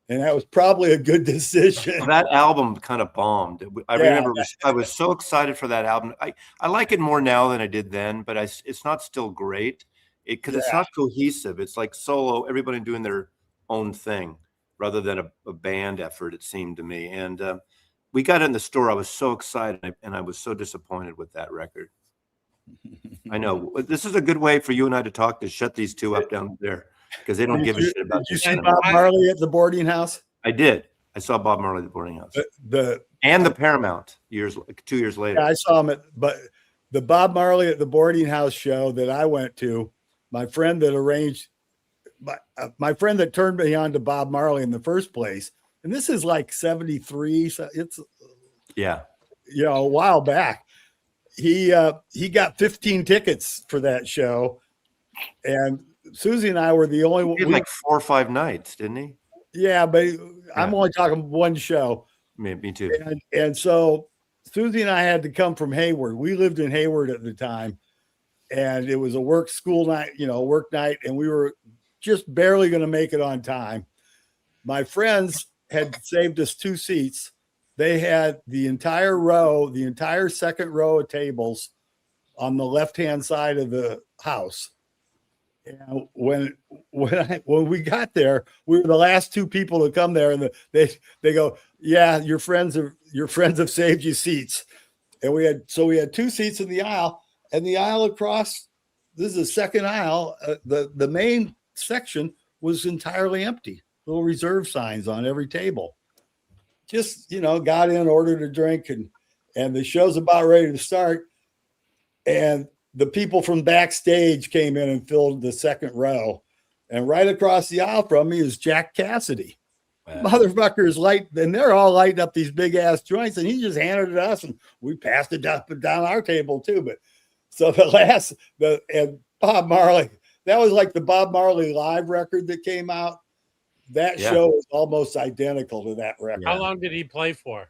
and that was probably a good decision. Well, that album kind of bombed. I remember I was so excited for that album. I like it more now than I did then, but it's not still great. Because it's not cohesive. It's like solo, everybody doing their own thing rather than a band effort, it seemed to me. And we got it in the store. I was so excited, and I was so disappointed with that record. I know. This is a good way for you and I to talk, to shut these two up down there because they don't give a shit about Did you see Bob Marley at the boarding house? I did. I saw Bob Marley at the boarding house. And the Paramount 2 years later. Yeah, I saw him but the Bob Marley at the boarding house show that I went to, my friend that arranged, my friend that turned me on to Bob Marley in the first place, and this is like 73, so it's a while back. He got 15 tickets for that show, and Susie and I were the only one. He had like 4 or 5 nights, didn't he? Yeah, but I'm only talking one show. Me too. And so Susie and I had to come from Hayward. We lived in Hayward at the time. And it was a work night, and we were just barely going to make it on time. My friends had saved us 2 seats. They had the entire second row of tables on the left-hand side of the house. And when we got there, we were the last 2 people to come there, and they go, "Yeah, your friends have saved you seats." And we had 2 seats in the aisle. And the aisle across, this is the second aisle, the main section was entirely empty. Little reserve signs on every table. Just, got in, ordered a drink, and the show's about ready to start. And the people from backstage came in and filled the second row. And right across the aisle from me is Jack Cassidy. Wow. Motherfuckers and they're all lighting up these big ass joints, and he just handed it to us, and we passed it down our table too. But so and Bob Marley, that was like the Bob Marley live record that came out. That show was almost identical to that record. How long did he play for?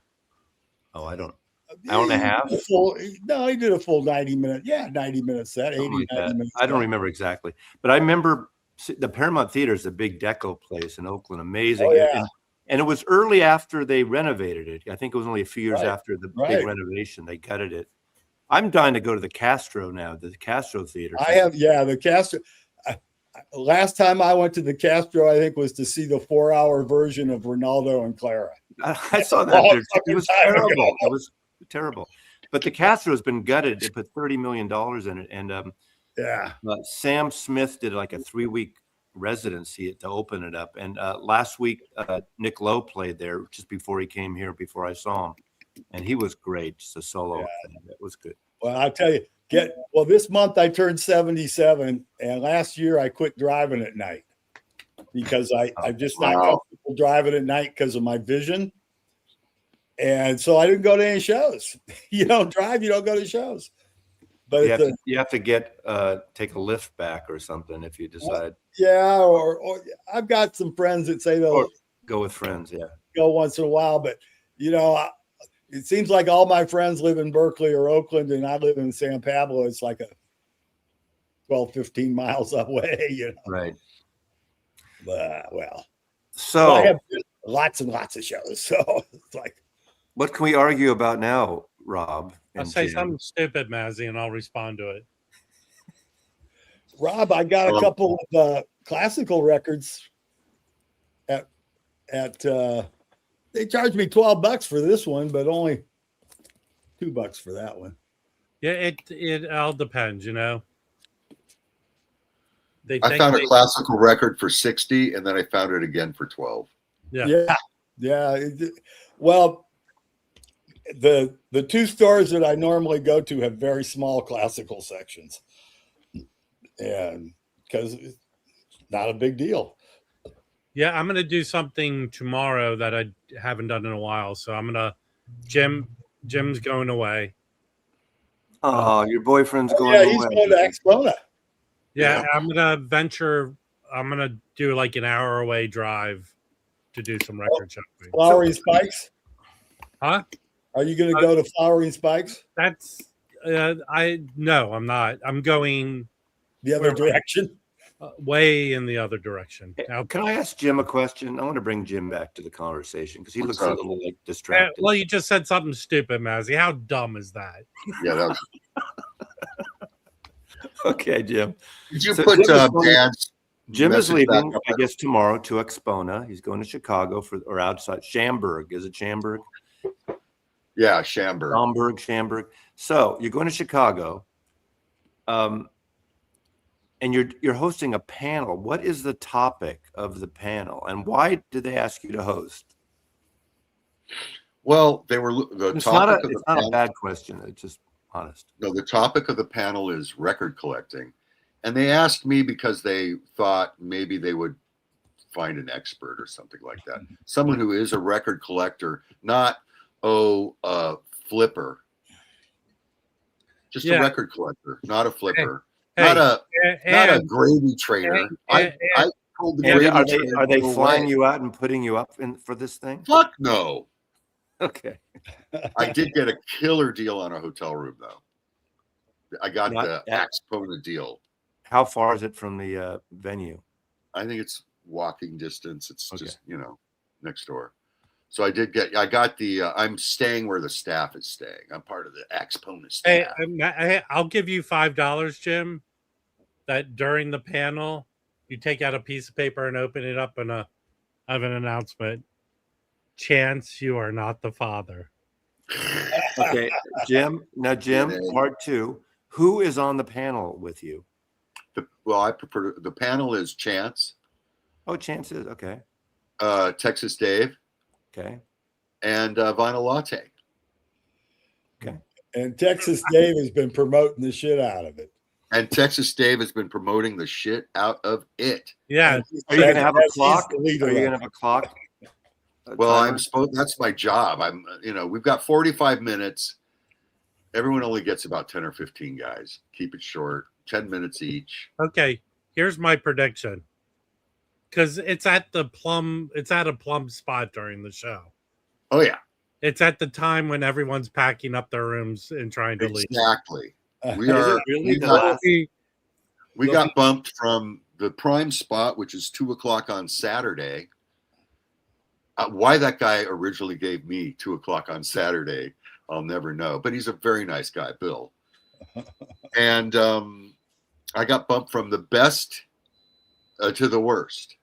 Oh, I don't. Hour and a half? He did a full 90-minute. Yeah, 90-minute set, 80, 90 minutes. I don't remember exactly. But I remember the Paramount Theater is a big deco place in Oakland. Amazing. Oh, yeah. And it was early after they renovated it. I think it was only a few years after the big renovation. They gutted it. I'm dying to go to the Castro now, the Castro Theater. The Castro. Last time I went to the Castro, I think, was to see the 4-hour version of Ronaldo and Clara. I saw that. It was terrible. It was terrible. But the Castro has been gutted. They put $30 million in it. And Sam Smith did like a 3-week residency to open it up. And last week, Nick Lowe played there just before he came here, before I saw him. And he was great. Just a solo thing. It was good. Well, I'll tell you, this month I turned 77, and last year I quit driving at night because I'm just not comfortable driving at night because of my vision. And so I didn't go to any shows. You don't drive, you don't go to shows. But you have to get take a lift back or something if you decide. Yeah, or I've got some friends that say they'll go with friends. Yeah, go once in a while. But it seems like all my friends live in Berkeley or Oakland, and I live in San Pablo. It's like a 12, 15 miles away. Right. So I have lots and lots of shows. So it's like, what can we argue about now, Rob? I'll say something stupid, Mazzy, and I'll respond to it. Rob, I got a couple of classical records at they charged me $12 for this one, but only $2 for that one. Yeah, it all depends, I found a classical record for 60, and then I found it again for 12. Yeah. Well, the two stores that I normally go to have very small classical sections, and because it's not a big deal. Yeah, I'm gonna do something tomorrow that I haven't done in a while. So I'm gonna Jim's going away. Oh, your boyfriend's going away. Yeah, he's going to AXPONA. Yeah, I'm gonna do like an hour away drive to do some record shopping. Flowering Spikes? Huh? Are you gonna go to Flowering Spikes? That's no, I'm not. I'm going the other direction. Way in the other direction. Can I ask Jim a question? I want to bring Jim back to the conversation because he looks a little like distracted. Well, you just said something stupid, Mazzy. How dumb is that? Yeah, that was... Okay, Jim. Did you put bands? Jim is leaving, I guess, tomorrow to AXPONA. He's going to Chicago or outside Schaumburg. Is it Schaumburg? Yeah, Schaumburg. Schaumburg. So you're going to Chicago. And you're hosting a panel. What is the topic of the panel, and why did they ask you to host? Well, it's not a bad question. It's just honest. No, the topic of the panel is record collecting, and they asked me because they thought maybe they would find an expert or something like that, someone who is a record collector, not flipper, just a record collector, not a flipper. Not a gravy trainer. I told the gravy trainer. Are they flying you out and putting you up for this thing? Fuck no. Okay. I did get a killer deal on a hotel room though. I got the AXPONA deal. How far is it from the venue? I think it's walking distance. It's just next door. So I'm staying where the staff is staying. I'm part of the AXPONA staff. Hey, I'll give you $5, Jim, that during the panel, you take out a piece of paper and open it up and I have an announcement. Chance you are not the father. Okay, Jim. Now, Jim, part 2. Who is on the panel with you? I prefer the panel is Chance. Oh, Chance is okay. Texas Dave. Okay. And Vinyl Latte. Okay. And Texas Dave has been promoting the shit out of it. And Texas Dave has been promoting the shit out of it. Yeah. Are you going to have a clock? Are you going to have a clock? Well, that's my job. We've got 45 minutes. Everyone only gets about 10 or 15 guys. Keep it short, 10 minutes each. Okay. Here's my prediction. Because it's at a plum spot during the show. Oh yeah. It's at the time when everyone's packing up their rooms and trying to leave. Exactly. We got bumped from the prime spot, which is 2:00 on Saturday. Why that guy originally gave me 2:00 on Saturday, I'll never know. But he's a very nice guy, Bill. And I got bumped from the best to the worst.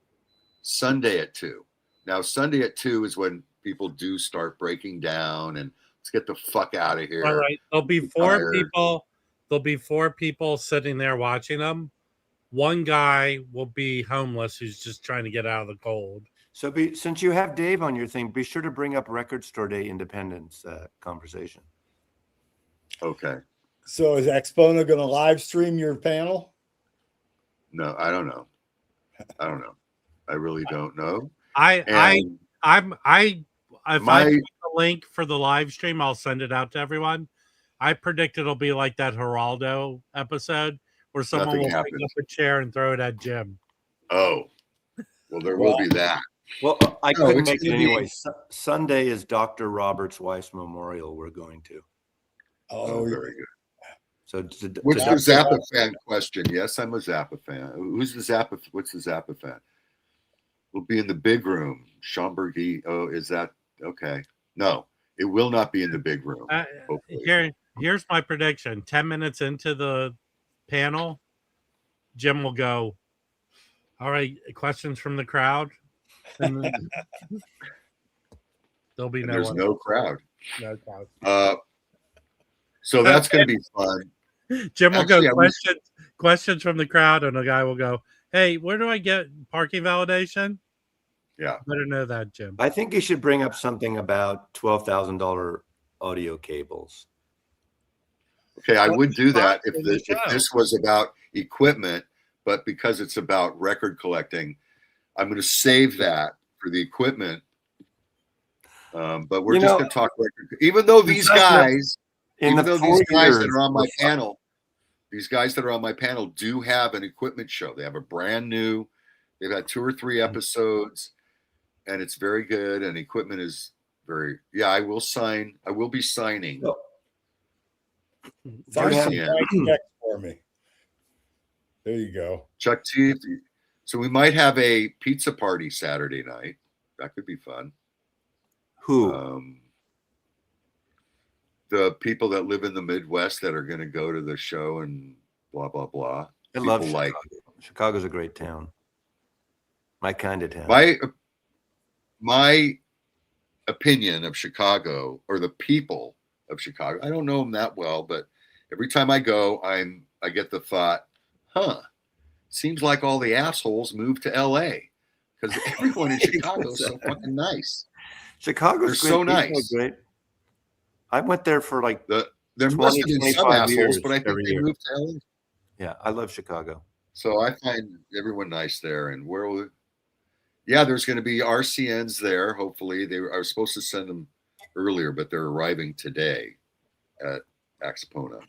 Sunday at 2. Now, Sunday at 2 is when people do start breaking down and let's get the fuck out of here. All right. There'll be 4 people. There'll be 4 people sitting there watching them. One guy will be homeless who's just trying to get out of the cold. So since you have Dave on your thing, be sure to bring up Record Store Day Independence conversation. Okay. So is AXPONA going to live stream your panel? No, I don't know. I really don't know. If I My- get the link for the live stream, I'll send it out to everyone. I predict it'll be like that Geraldo episode where someone Nothing will happens. pick up a chair and throw it at Jim. Oh, well, there will be that. Well, I No, couldn't it's make it gonna be- anyway. Sunday is Dr. Roberts Weiss Memorial. We're going to. Oh, very good. So What's the Zappa fan question? Yes, I'm a Zappa fan. Who's the Zappa? What's the Zappa fan? We'll be in the big room. Schomburg. Oh, is that okay? No, it will not be in the big room. Here's my prediction. 10 minutes into the panel, Jim will go, all right, questions from the crowd. And there'll be There's one. no crowd. No crowd. So that's going to be fun. Jim will Actually, go questions from the crowd, and a guy will go, hey, where do I get parking validation? Yeah. Better know that, Jim. I think you should bring up something about $12,000 audio cables. Okay, I would do that if for the show. this was about equipment, but because it's about record collecting, I'm going to save that for the equipment. But we're just going to talk record. Even though these guys, that are on my panel, these guys that are on my panel do have an equipment show. They have a brand new. They've had 2 or 3 episodes, and it's very good. And equipment is very. Yeah, I will be signing. Check for me. There you go. Chuck T. So we might have a pizza party Saturday night. That could be fun. Who? The people that live in the Midwest that are going to go to the show and blah blah blah. I love Chicago. Chicago's a great town. My kind of town. My opinion of Chicago, or the people of Chicago, I don't know them that well, but every time I go, I get the thought, seems like all the assholes moved to LA because everyone in Chicago is so fucking nice. Chicago's so nice. Great. I went there for like there must have been some assholes, but I think they moved to LA. Yeah, I love Chicago. So I find everyone nice there. And there's going to be RCNs there. Hopefully, I was supposed to send them earlier, but they're arriving today at AXPONA.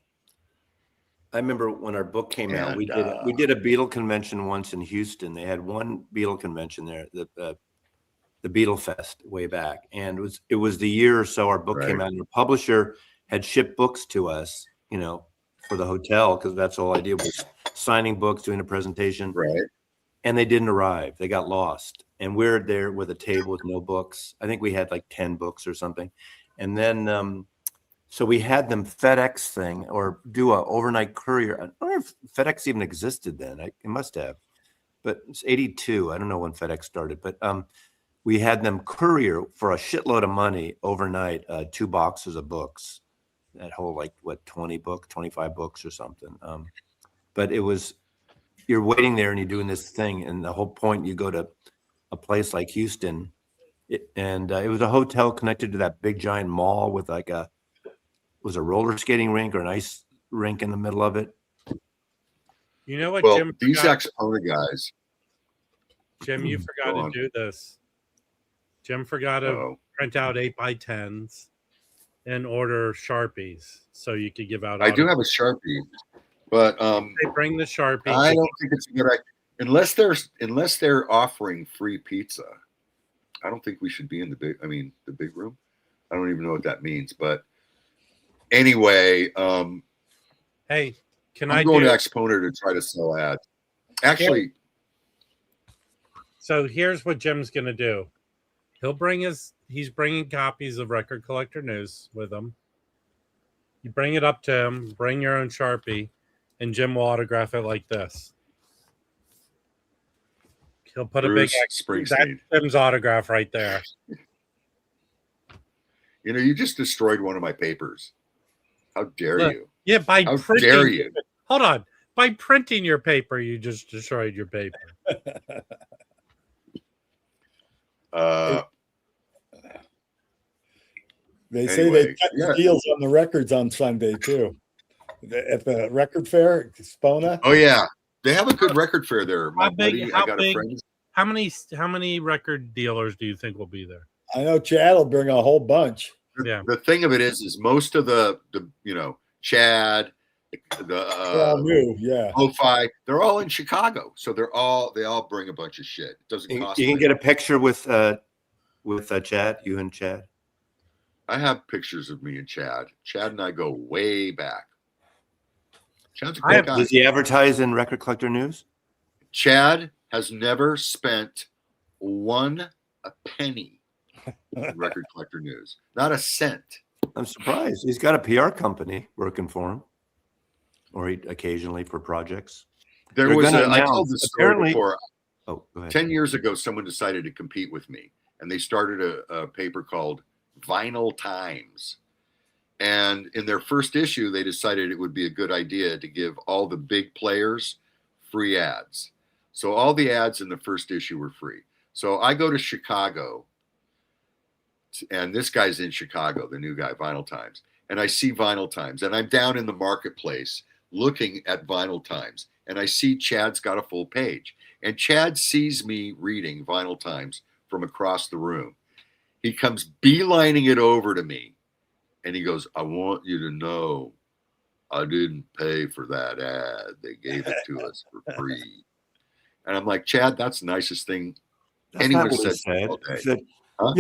I remember when our book came out, we did a Beatle convention once in Houston. They had one Beatle convention there, the Beatle Fest way back, and it was the year or so our book came out, and the publisher had shipped books to us, for the hotel, because that's all I did was signing books, doing a presentation, right? And they didn't arrive; they got lost, and we're there with a table with no books. I think we had like 10 books or something, and then so we had them FedEx thing or do a overnight courier. I don't know if FedEx even existed then. It must have, but it's 82. I don't know when FedEx started, but we had them courier for a shitload of money overnight, 2 boxes of books, that whole 25 books or something. But it was, you're waiting there and you're doing this thing. And the whole point, you go to a place like Houston and it was a hotel connected to that big giant mall with was a roller skating rink or an ice rink in the middle of it. You know what, well, Jim? These AXPONA guys. Jim, you forgot to do this. Jim forgot to print out 8x10s and order Sharpies so you could give out. I do have a Sharpie, but they bring the Sharpie. I don't think it's a good idea unless they're offering free pizza. I don't think we should be in the big room. I don't even know what that means, but anyway, hey, I'm going to AXPONA to try to sell ads. Actually, so here's what Jim's going to do. He's bringing copies of Record Collector News with him. You bring it up to him, bring your own Sharpie, and Jim will autograph it like this. He'll put Bruce a big Springsteen. That's Jim's autograph right there. You just destroyed one of my papers. How dare you? Yeah, How dare you? Hold on. By printing your paper, you just destroyed your paper. They say they cut the deals on the records on Sunday too. at the record fair, AXPONA. Oh yeah, they have a good record fair there. My How big? buddy, How I got big? a friend. How many record dealers do you think will be there? I know Chad will bring a whole bunch. Yeah. The thing of it is most of the Chad, They're all new, yeah. Lo-Fi, they're all in Chicago, so they all bring a bunch of shit. It doesn't cost. You can get a picture with Chad, you and Chad. I have pictures of me and Chad. Chad and I go way back. Chad's a great guy. Does he advertise in Record Collector News? Chad has never spent a penny in Record Collector News. Not a cent. I'm surprised. He's got a PR company working for him, or he occasionally for projects. I told the story before. Oh, go ahead. 10 years ago, someone decided to compete with me, and they started a paper called Vinyl Times. And in their first issue, they decided it would be a good idea to give all the big players free ads. So all the ads in the first issue were free. So I go to Chicago, and this guy's in Chicago, the new guy, Vinyl Times. And I see Vinyl Times, and I'm down in the marketplace looking at Vinyl Times, and I see Chad's got a full page. And Chad sees me reading Vinyl Times from across the room. He comes beelining it over to me, and he goes, "I want you to know I didn't pay for that ad. They gave it to us for free." And I'm like, "Chad, that's the nicest thing anyone said all day." He said, huh?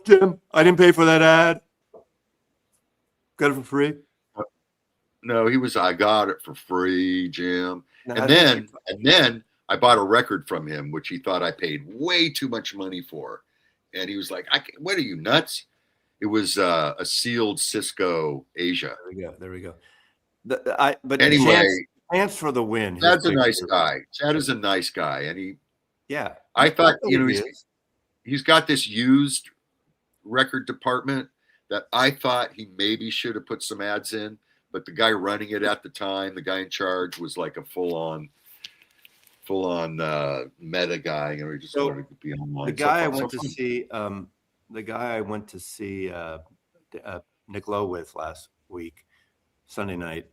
Jim, I didn't pay for that ad. Got it for free. No, he was, "I got it for free, Jim." No, and then I bought a record from him, which he thought I paid way too much money for. And he was like, "What are you, nuts?" It was a sealed Cisco Asia. There we go. But anyway, chance for the win. Chad's a nice guy. Chad is a nice guy, and yeah. I thought he's got this used record department that I thought he maybe should have put some ads in, but the guy running it at the time, the guy in charge, was like a full on meta guy. He just wanted to be online. The guy I went to see Nick Lowe with last week, Sunday night,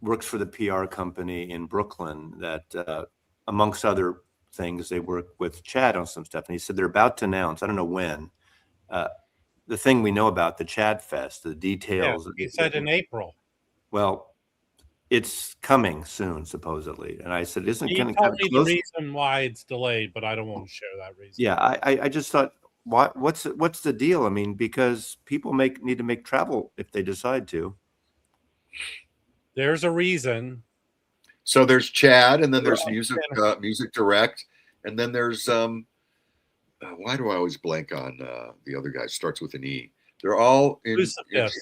works for the PR company in Brooklyn that, amongst other things, they work with Chad on some stuff. And he said they're about to announce, I don't know when, the thing we know about the Chad Fest, the details. Yeah, he said in April. Well, it's coming soon, supposedly. And I said, isn't it going to come close? The reason why it's delayed, but I don't want to share that reason. Yeah, I just thought, what's the deal? I mean, because people need to make travel if they decide to. There's a reason. So there's Chad, and then there's Music Direct, and then there's why do I always blank on the other guy? Starts with an E. They're all in Elusive Disc.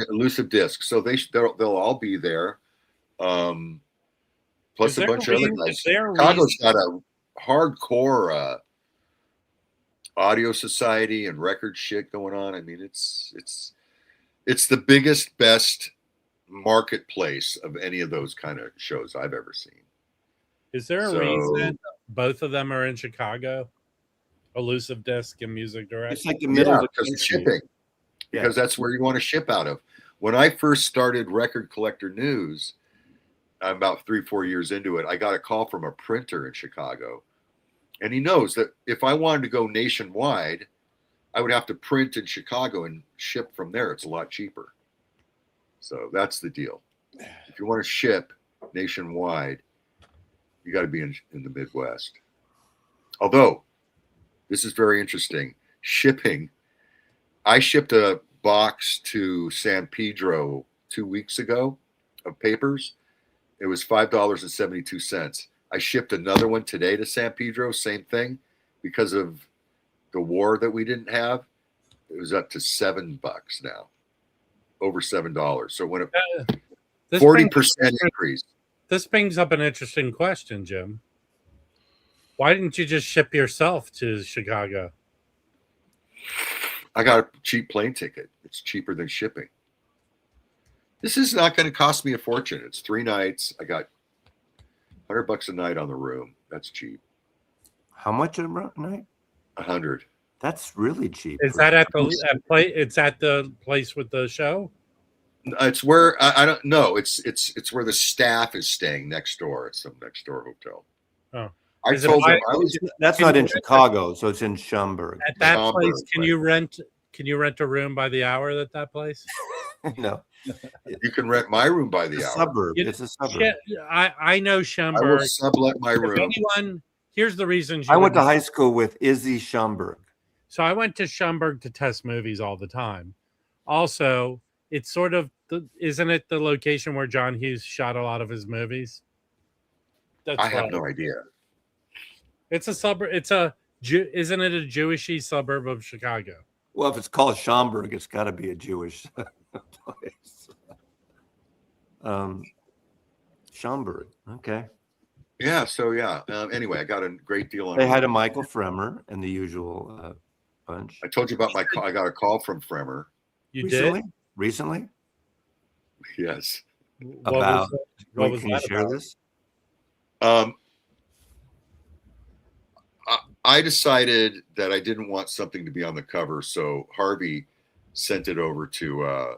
Elusive Disc. So they'll all be there. Plus a bunch of other guys. Chicago's got a hardcore audio society and record shit going on. I mean, it's the biggest, best marketplace of any of those kind of shows I've ever seen. Is there a reason both of them are in Chicago? Elusive Disc and Music Direct. It's like the middle because of shipping. Because that's where you want to ship out of. When I first started Record Collector News, I'm about 3-4 years into it, I got a call from a printer in Chicago. And he knows that if I wanted to go nationwide, I would have to print in Chicago and ship from there. It's a lot cheaper. So that's the deal. If you want to ship nationwide, you got to be in the Midwest. Although, this is very interesting. Shipping. I shipped a box to San Pedro 2 weeks ago of papers. It was $5.72. I shipped another one today to San Pedro, same thing, because of the war that we didn't have. It was up to $7 now, over $7. So when a 40% increase. This brings up an interesting question, Jim. Why didn't you just ship yourself to Chicago? I got a cheap plane ticket. It's cheaper than shipping. This is not going to cost me a fortune. It's 3 nights. I got $100 a night on the room. That's cheap. How much a night? 100. That's really cheap. Is that at the place with the show? It's where I don't know. It's where the staff is staying next door. It's some next door hotel. Oh. I Is it told them high- I was That's Can not you in rent Chicago, so it's in Schaumburg. At that Schaumburg, place, can right. you rent a room by the hour at that place? No, you can rent my room by it's the a hour. suburb. You- It's a suburb. Shit, I know I will Schaumburg. sublet my If room. anyone, here's the reasons. I you went to wouldn't- high school with Izzy Schaumburg. So I went to Schaumburg to test movies all the time. Also, it's sort of isn't it the location where John Hughes shot a lot of his movies? That's I have right. no idea. It's a suburb. Isn't it a Jewishy suburb of Chicago? Well, if it's called Schaumburg, it's got to be a Jewish place. Schaumburg. Okay. Yeah. So yeah. Anyway, I got a great deal on. They had a Michael Fremer and the usual bunch. I told you about my call. I got a call from Fremer. You Recently? did? Recently? Yes. About. what was Can you that share about? this? I decided that I didn't want something to be on the cover, so Harvey sent it over to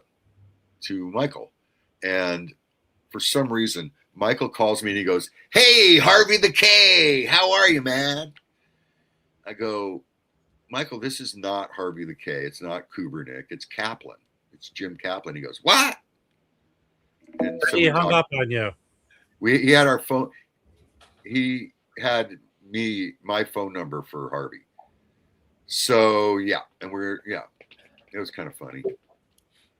Michael, and for some reason, Michael calls me and he goes, "Hey, Harvey the K, how are you, man?" I go, "Michael, this is not Harvey the K. It's not Kubernick. It's Kaplan. It's Jim Kaplan." He goes, "What?" And so He hung up on you. he had our phone. He had my phone number for Harvey. So yeah, and it was kind of funny.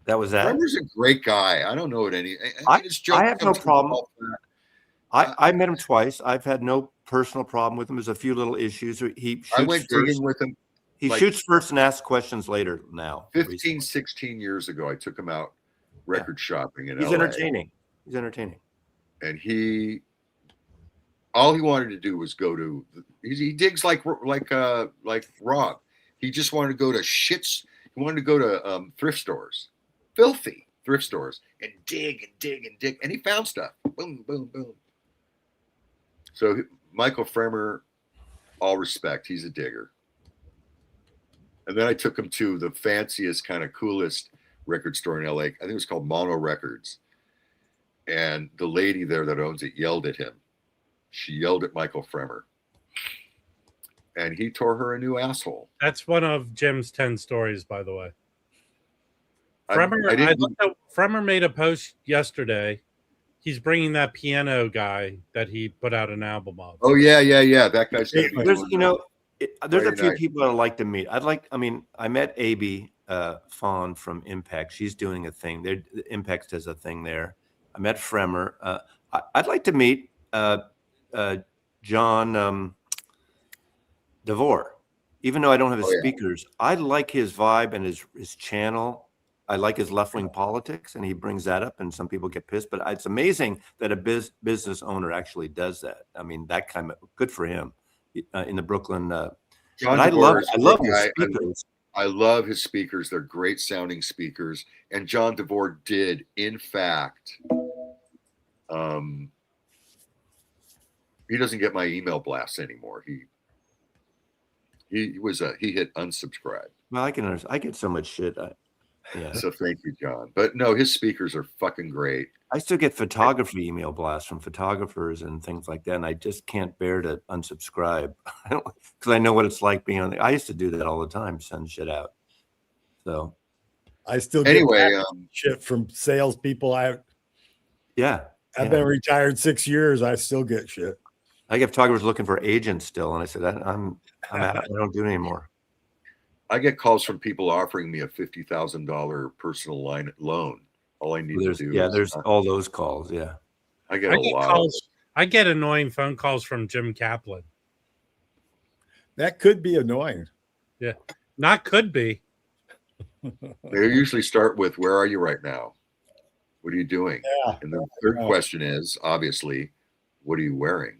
That was that. Trevor's a great guy. I don't know what any. I have no comes problem. off that. I met him twice. I've had no personal problem with him. There's a few little issues. He I shoots went first. digging with him He like- shoots first and asks questions later now. 15, 16 years ago. I took him out record shopping in He's LA. entertaining. He's entertaining. And all he wanted to do was go to. He digs like Rob. He just wanted to go to shits. He wanted to go to thrift stores, filthy thrift stores, and dig and dig and dig, and he found stuff. Boom, boom, boom. So Michael Fremer, all respect, he's a digger. And then I took him to the fanciest, kind of coolest record store in LA. I think it was called Mono Records. And the lady there that owns it yelled at him. She yelled at Michael Fremer. And he tore her a new asshole. That's one of Jim's 10 stories, by the way. I Fremer made a post yesterday. He's bringing that piano guy that he put out an album of. Oh yeah. That guy's gonna be There's, doing there's a Very few nice. people I'd like to meet. I met AB Fawn from Impact. She's doing a thing. Impact does a thing there. I met Fremer. I'd like to meet John DeVore. Even though I don't have his speakers, I like his vibe and his channel. I like his left-wing politics, and he brings that up, and some people get pissed. But it's amazing that a business owner actually does that. I mean, that kind of good for him in the Brooklyn. John I DeVore love is a his guy. speakers. I love his speakers. They're great sounding speakers. And John DeVore did, in fact, he doesn't get my email blasts anymore. He hit unsubscribe. Well, I can understand. I get so much shit. Yeah. So thank you, John. But no, his speakers are fucking great. I still get photography email blasts from photographers and things like that, and I just can't bear to unsubscribe because I know what it's like being on I used to do that all the time, send shit out. So I still get Anyway, shit from salespeople. I've been retired 6 years. I still get shit. I get photographers looking for agents still, and I said I'm out. I don't do it anymore. I get calls from people offering me a $50,000 personal loan. All I need to do there's all those calls. Yeah. I get a lot. I get annoying phone calls from Jim Kaplan. That could be annoying. Yeah. Not could be. They usually start with, "Where are you right now? What are you doing?" Yeah. And the third question is, obviously, "What are you wearing?"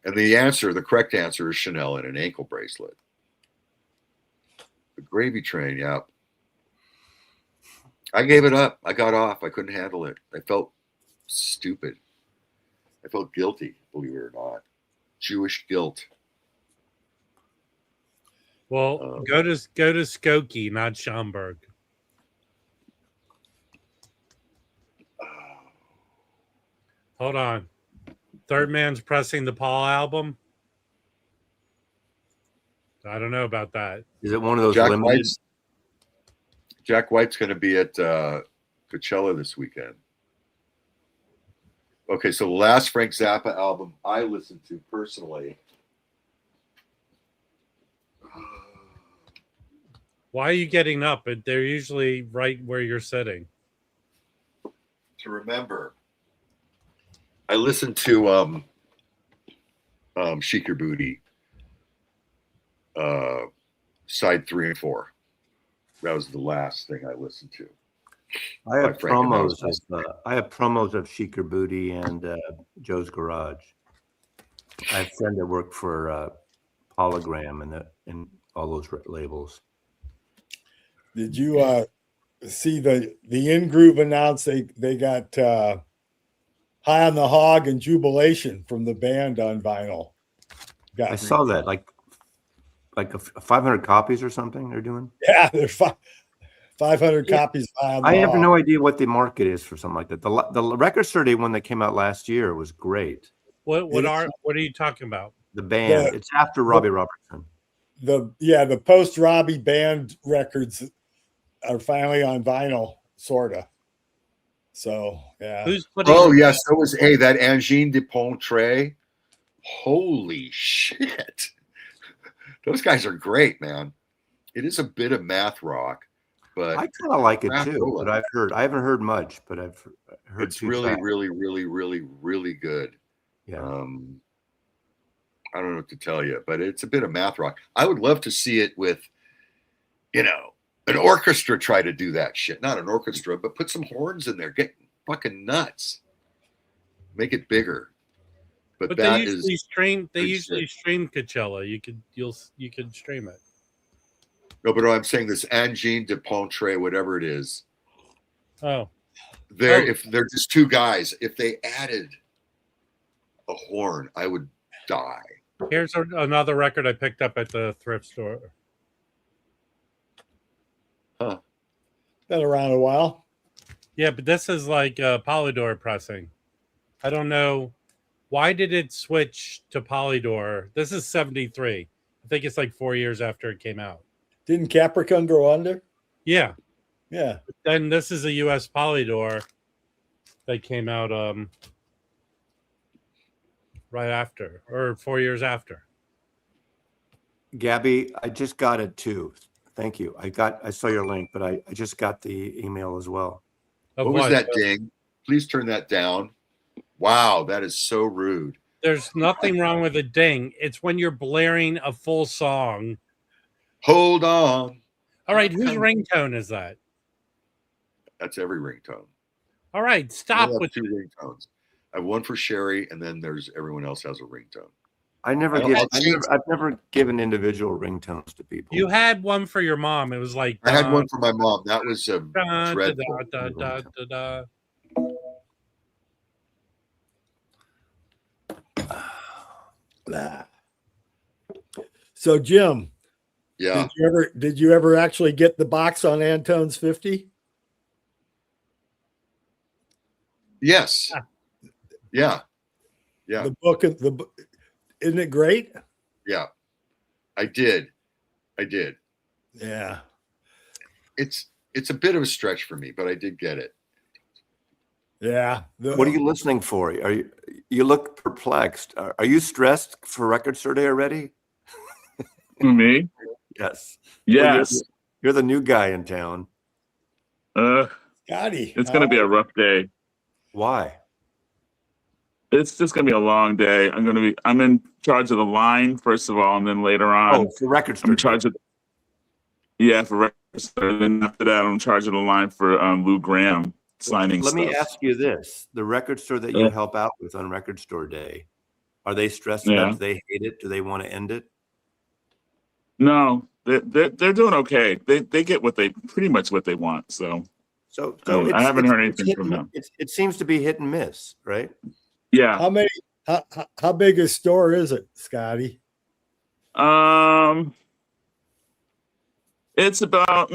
And the correct answer is Chanel and an ankle bracelet. The gravy train, yeah. I gave it up. I got off. I couldn't handle it. I felt stupid. I felt guilty, believe it or not. Jewish guilt. Well, go to Skokie, not Schaumburg. Hold on. Third Man's pressing the Paul album. I don't know about that. Is it one of those Jack limited? White's going to be at Coachella this weekend. Okay, so the last Frank Zappa album I listened to personally. Why are you getting up? They're usually right where you're sitting. To remember, I listened to Chic Your Booty, side 3 and 4. That was the last thing I listened to. I have Frank, and that promos. was I have promos of Chic Your Booty and Joe's Garage. I have a friend that worked for Hologram and all those labels. Did you see the In Groove announced they got High on the Hog and Jubilation from the band on vinyl? I saw that like 500 copies or something they're doing. Yeah, there's 500 copies. High on the I have Hog. no idea what the market is for something like that. The record store day one that came out last year was great. What are you talking about? The band. It's after Robbie Robertson. The post Robbie band records are finally on vinyl, sorta. So yeah. Who's putting? Oh yes, so was that Angine Dupont-Trey. Holy shit! Those guys are great, man. It is a bit of math rock, but I kind of like it too. But I haven't heard much, but I've heard it's really good. Yeah. I don't know what to tell you, but it's a bit of math rock. I would love to see it with, an orchestra try to do that shit. Not an orchestra, but put some horns in there. Get fucking nuts. Make it bigger. But they that usually is stream. They pretty usually sick. stream Coachella. You could stream it. No, but I'm saying this Angine Dupont-Trey, whatever it is. Oh, If they're just two guys, if they added a horn, I would die. here's another record I picked up at the thrift store. Huh. Been around a while. Yeah, but this is like Polydor pressing. I don't know. Why did it switch to Polydor? This is 73. I think it's like 4 years after it came out. Didn't Capricorn go under? Yeah. Yeah. Then this is a US Polydor that came out right after, or 4 years after. Gabby, I just got it too. Thank you. I saw your link, but I just got the email as well. Of What was that ding? Please turn that down. Wow, that is so rude. There's nothing wrong with a ding. It's when you're blaring a full song. Hold on. All right, whose ringtone is that? That's every ringtone. All right, stop I have with two ringtones. I have one for Sherry, and then there's everyone else has a ringtone. I've never given individual ringtones to people. You had one for your mom. It was like I had one for my mom. That was a dreadful. So Jim, Yeah. did you ever actually get the box on Antone's 50? Yes. Yeah. Yeah. The book isn't it great? Yeah. I did. Yeah. It's a bit of a stretch for me, but I did get it. Yeah. What are you listening for? You look perplexed. Are you stressed for Record Store Day already? Me? Yes. Yes. You're the new guy in town. Scotty. It's gonna be a rough day. Why? It's just gonna be a long day. I'm in charge of the line first of all, and then later on, For Record Store I'm in charge of. Yeah, for record store. Then after that, I'm in charge of the line for Lou Graham signing. Let me stuff. ask you this: the record store that you help out with on Record Store Day, are they stressed enough? Do they hate it? Do they want to end it? No, they're doing okay. They get pretty much what they want. So I haven't heard anything from them. It seems to be hit and miss, right? Yeah. How big a store is it, Scotty? It's about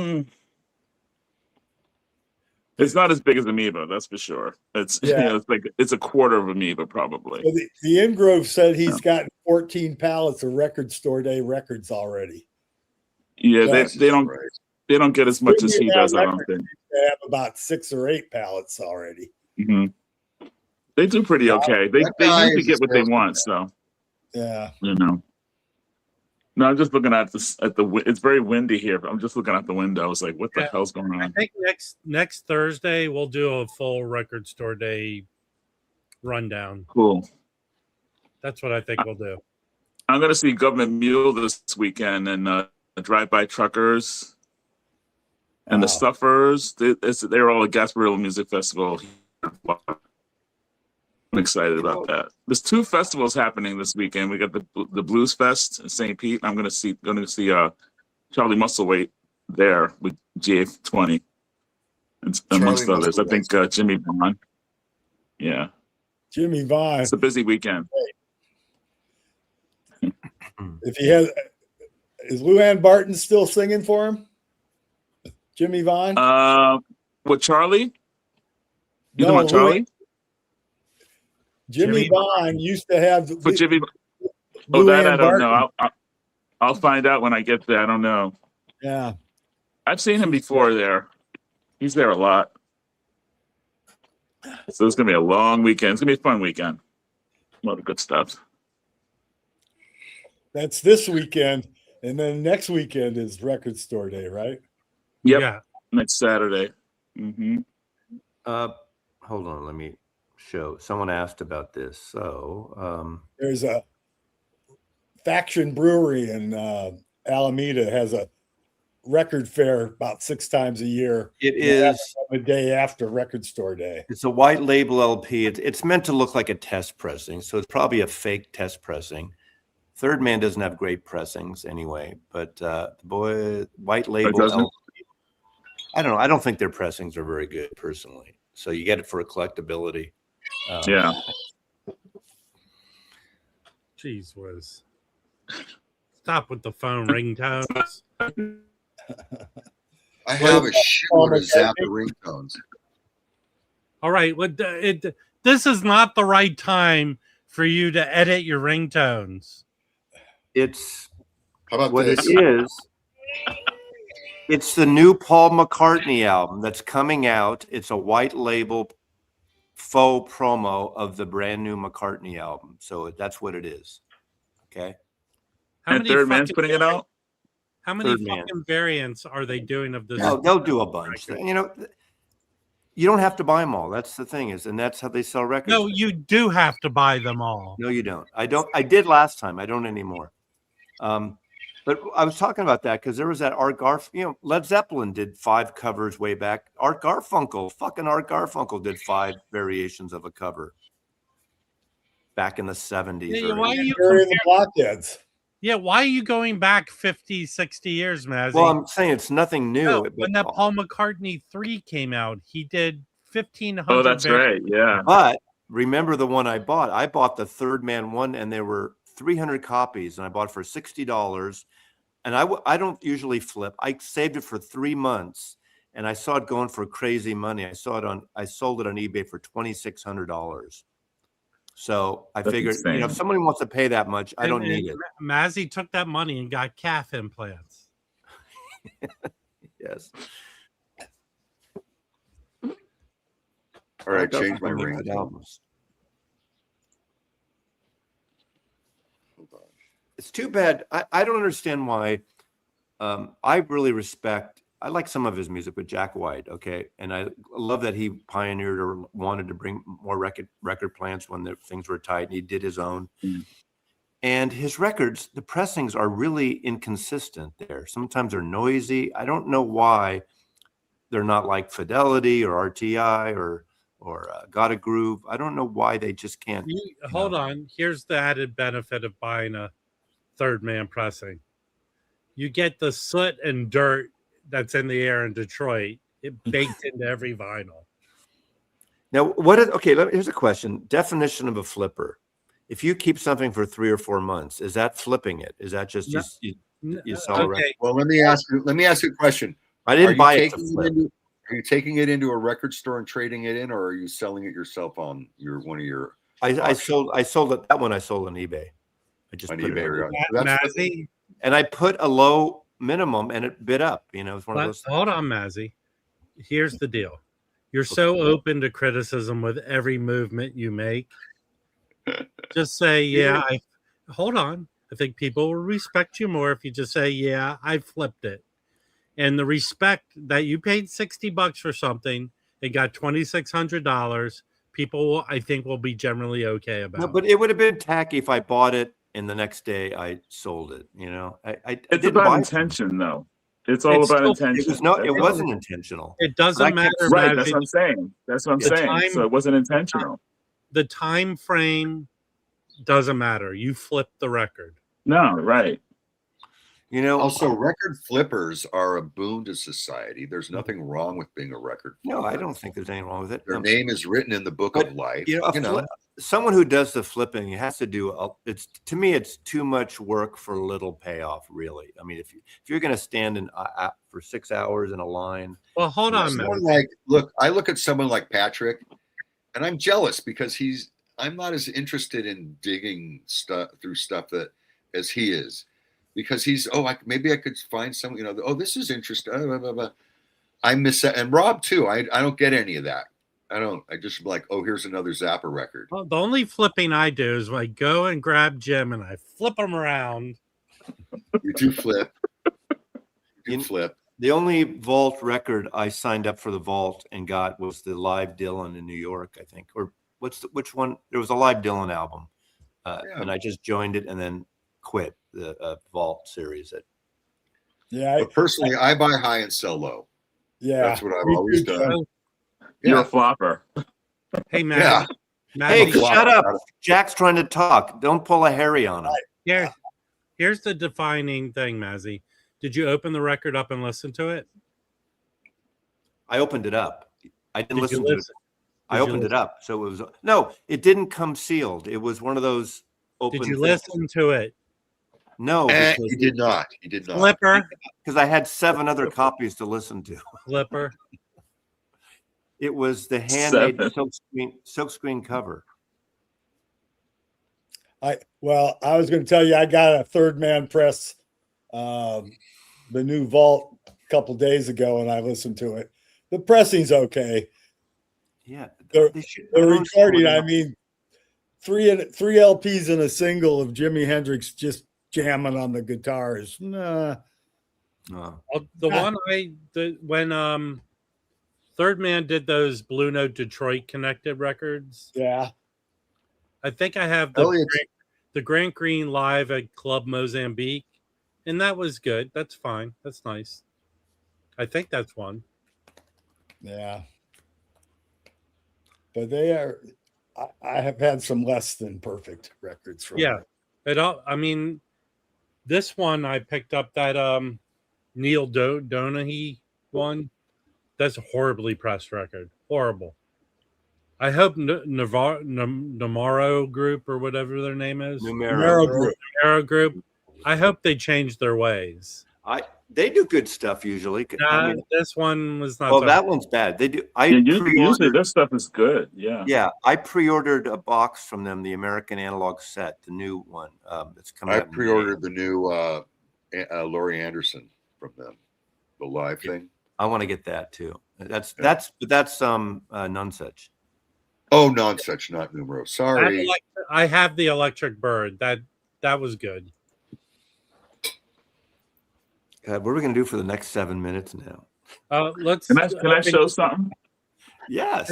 It's not as big as Amoeba, that's for sure. It's it's like it's a quarter of Amoeba probably. So the Ingrove said he's gotten 14 pallets of Record Store Day records already. Yeah, they don't get as much as he does. I don't think they have about 6 or 8 pallets already. Mm-hmm. They do pretty okay. They usually get what they want. So yeah, No, I'm just looking at this it's very windy here. I'm just looking out the window. I was like, what the hell's going on? I think next Thursday we'll do a full Record Store Day rundown. Cool. That's what I think we'll do. I'm going to see Government Mule this weekend and Drive-By Truckers and the Stuffers. They're all at Gasparilla Music Festival. I'm excited about that. There's 2 festivals happening this weekend. We got the Blues Fest in St. Pete. I'm going to see Charlie Musselwhite there with GA20 amongst others. I think Jimmy Vaughn. Yeah, Jimmy Vaughn. It's a busy weekend. If he is Luann Barton still singing for him? Jimmy Vaughn? With Charlie? You no, know Charlie? Jimmy Vaughn used to have. For Jimmy. Oh, that I don't know. I'll find out when I get there. I don't know. Yeah, I've seen him before there. He's there a lot. So it's gonna be a long weekend. It's gonna be a fun weekend. A lot of good stuff. That's this weekend, and then next weekend is Record Store Day, right? Yep. Yeah. Next Saturday. Mm-hmm. Hold on, let me show. Someone asked about this. So there's a Faction Brewery in Alameda has a record fair about 6 times a year. It is the day after Record Store Day. It's a white label LP. It's meant to look like a test pressing, so it's probably a fake test pressing. Third Man doesn't have great pressings anyway, but white label LP. I don't know. I don't think their pressings are very good personally. So you get it for a collectability. Yeah. Jeez whiz. Stop with the phone ringtones. I have a shitload of Zappa ringtones. All right. This is not the right time for you to edit your ringtones. It's How about what this? it is. It's the new Paul McCartney album that's coming out. It's a white label faux promo of the brand new McCartney album. So that's what it is. Okay. And Third Man's putting it out? How many fucking variants are they doing of this? Oh, they'll do a bunch. You know, you don't have to buy them all. That's the thing is, and that's how they sell records. No, you do have to buy them all. No, you don't. I don't. I did last time. I don't anymore. But I was talking about that because there was that Art Garfunkel. Led Zeppelin did 5 covers way back. Art Garfunkel did 5 variations of a cover back in the 70s. Yeah, why are you the Blockheads? Yeah, why are you going back 50, 60 years, Mazzy? Well, I'm saying it's nothing new. No, when that Paul McCartney 3 came out, he did 1,500. Oh, that's right. Yeah. But remember the one I bought? I bought the Third Man one, and there were 300 copies, and I bought it for $60. And I don't usually flip. I saved it for 3 months, and I saw it going for crazy money. I sold it on eBay for $2,600. So I figured, if somebody wants to pay that much, I don't need it. Mazzy took that money and got calf implants. Yes. All right, change my ringtone. It's too bad. I don't understand why. I really respect. I like some of his music with Jack White. Okay, and I love that he pioneered or wanted to bring more record plants when things were tight, and he did his own. Mm. And his records, the pressings are really inconsistent. There, sometimes they're noisy. I don't know why they're not like Fidelity or RTI or Got a Groove. I don't know why they just can't. Hold on. Here's the added benefit of buying a Third Man pressing. You get the soot and dirt that's in the air in Detroit. It baked into every vinyl. Now, here's a question. Definition of a flipper. If you keep something for 3 or 4 months, is that flipping it? Is that just you saw? Okay. Well, let me ask you a question. I didn't buy it. Are you taking it into a record store and trading it in, or are you selling it yourself on one of your? I sold it. That one I sold on eBay. I just On put eBay, it right? Mazzy, and I put a low minimum and it bid up. You know, it's one of those. hold on, Mazzy. Here's the deal. You're so open to criticism with every movement you make. Just say, hold on. I think people will respect you more if you just say, yeah, I flipped it. And the respect that you paid $60 for something and got $2,600, people, I think, will be generally okay about. No, but it would have been tacky if I bought it and the next day I sold it. You know, I It's didn't about buy intention, though. It's all It's about still- intention. it wasn't intentional. It doesn't matter. Right, Mazzy. that's what I'm saying. That's what I'm The saying. time- So it wasn't intentional. The time frame doesn't matter. You flipped the record. No, right. You know, Also, record flippers are a boon to society. There's nothing wrong with being a record flipper. no, I don't think there's anything wrong with it. Their name is written in the book But, of life. You know, someone who does the flipping has to do. It's to me, it's too much work for little payoff. Really, I mean, if you're going to stand in for 6 hours in a line, Well, hold on, Someone man. I look at someone like Patrick, and I'm jealous because I'm not as interested in digging through stuff as he is, because maybe I could find some, this is interesting. Blah, blah, blah. I miss that, and Rob too. I don't get any of that. I just like, here's another Zappa record. Well, the only flipping I do is I go and grab Jim and I flip him around. You do flip. You flip. the only vault record I signed up for the vault and got was the Live Dylan in New York, I think, or which one? There was a Live Dylan album, and I just joined it and then quit the vault series. But personally, I buy high and sell low. Yeah, that's what I've always done. You're a flopper. Hey, Matt. Yeah. Hey, shut up. Jack's trying to talk. Don't pull a Harry on him. Here's the defining thing, Mazzy. Did you open the record up and listen to it? I opened it up. I didn't listen to it. I you opened it up. So it was no, it didn't come sealed. It was one of those open. Did you listen to it? No, He did not. He did not. Flipper. Because I had 7 other copies to listen to. Flipper. It was the handmade silkscreen cover. I was going to tell you, I got a Third Man Press, the new Vault a couple days ago, and I listened to it. The pressing's okay. Yeah, the recording. I mean, three LPs and a single of Jimi Hendrix just jamming on the guitars. Nah. No. When Third Man did those Blue Note Detroit connected records. Yeah. I think I have the Grant Green live at Club Mozambique, and that was good. That's fine. That's nice. I think that's one. Yeah. But they are. I have had some less than perfect records from. Yeah. I mean, this one I picked up that Neil Donaghy one. That's a horribly pressed record. Horrible. I hope Numero Group or whatever their name is. Numero Group. I hope they change their ways. They do good stuff usually. This one was not. Oh, that one's bad. They do. Usually this stuff is good. Yeah. Yeah, I pre-ordered a box from them, the American Analog set, the new one that's coming. I pre-ordered the new Laurie Anderson from them, the live thing. I want to get that too. That's none such. Oh, none such, not Numero. Sorry. I have the Electric Bird. That was good. God, what are we gonna do for the next 7 minutes now? Can I show something? Yes.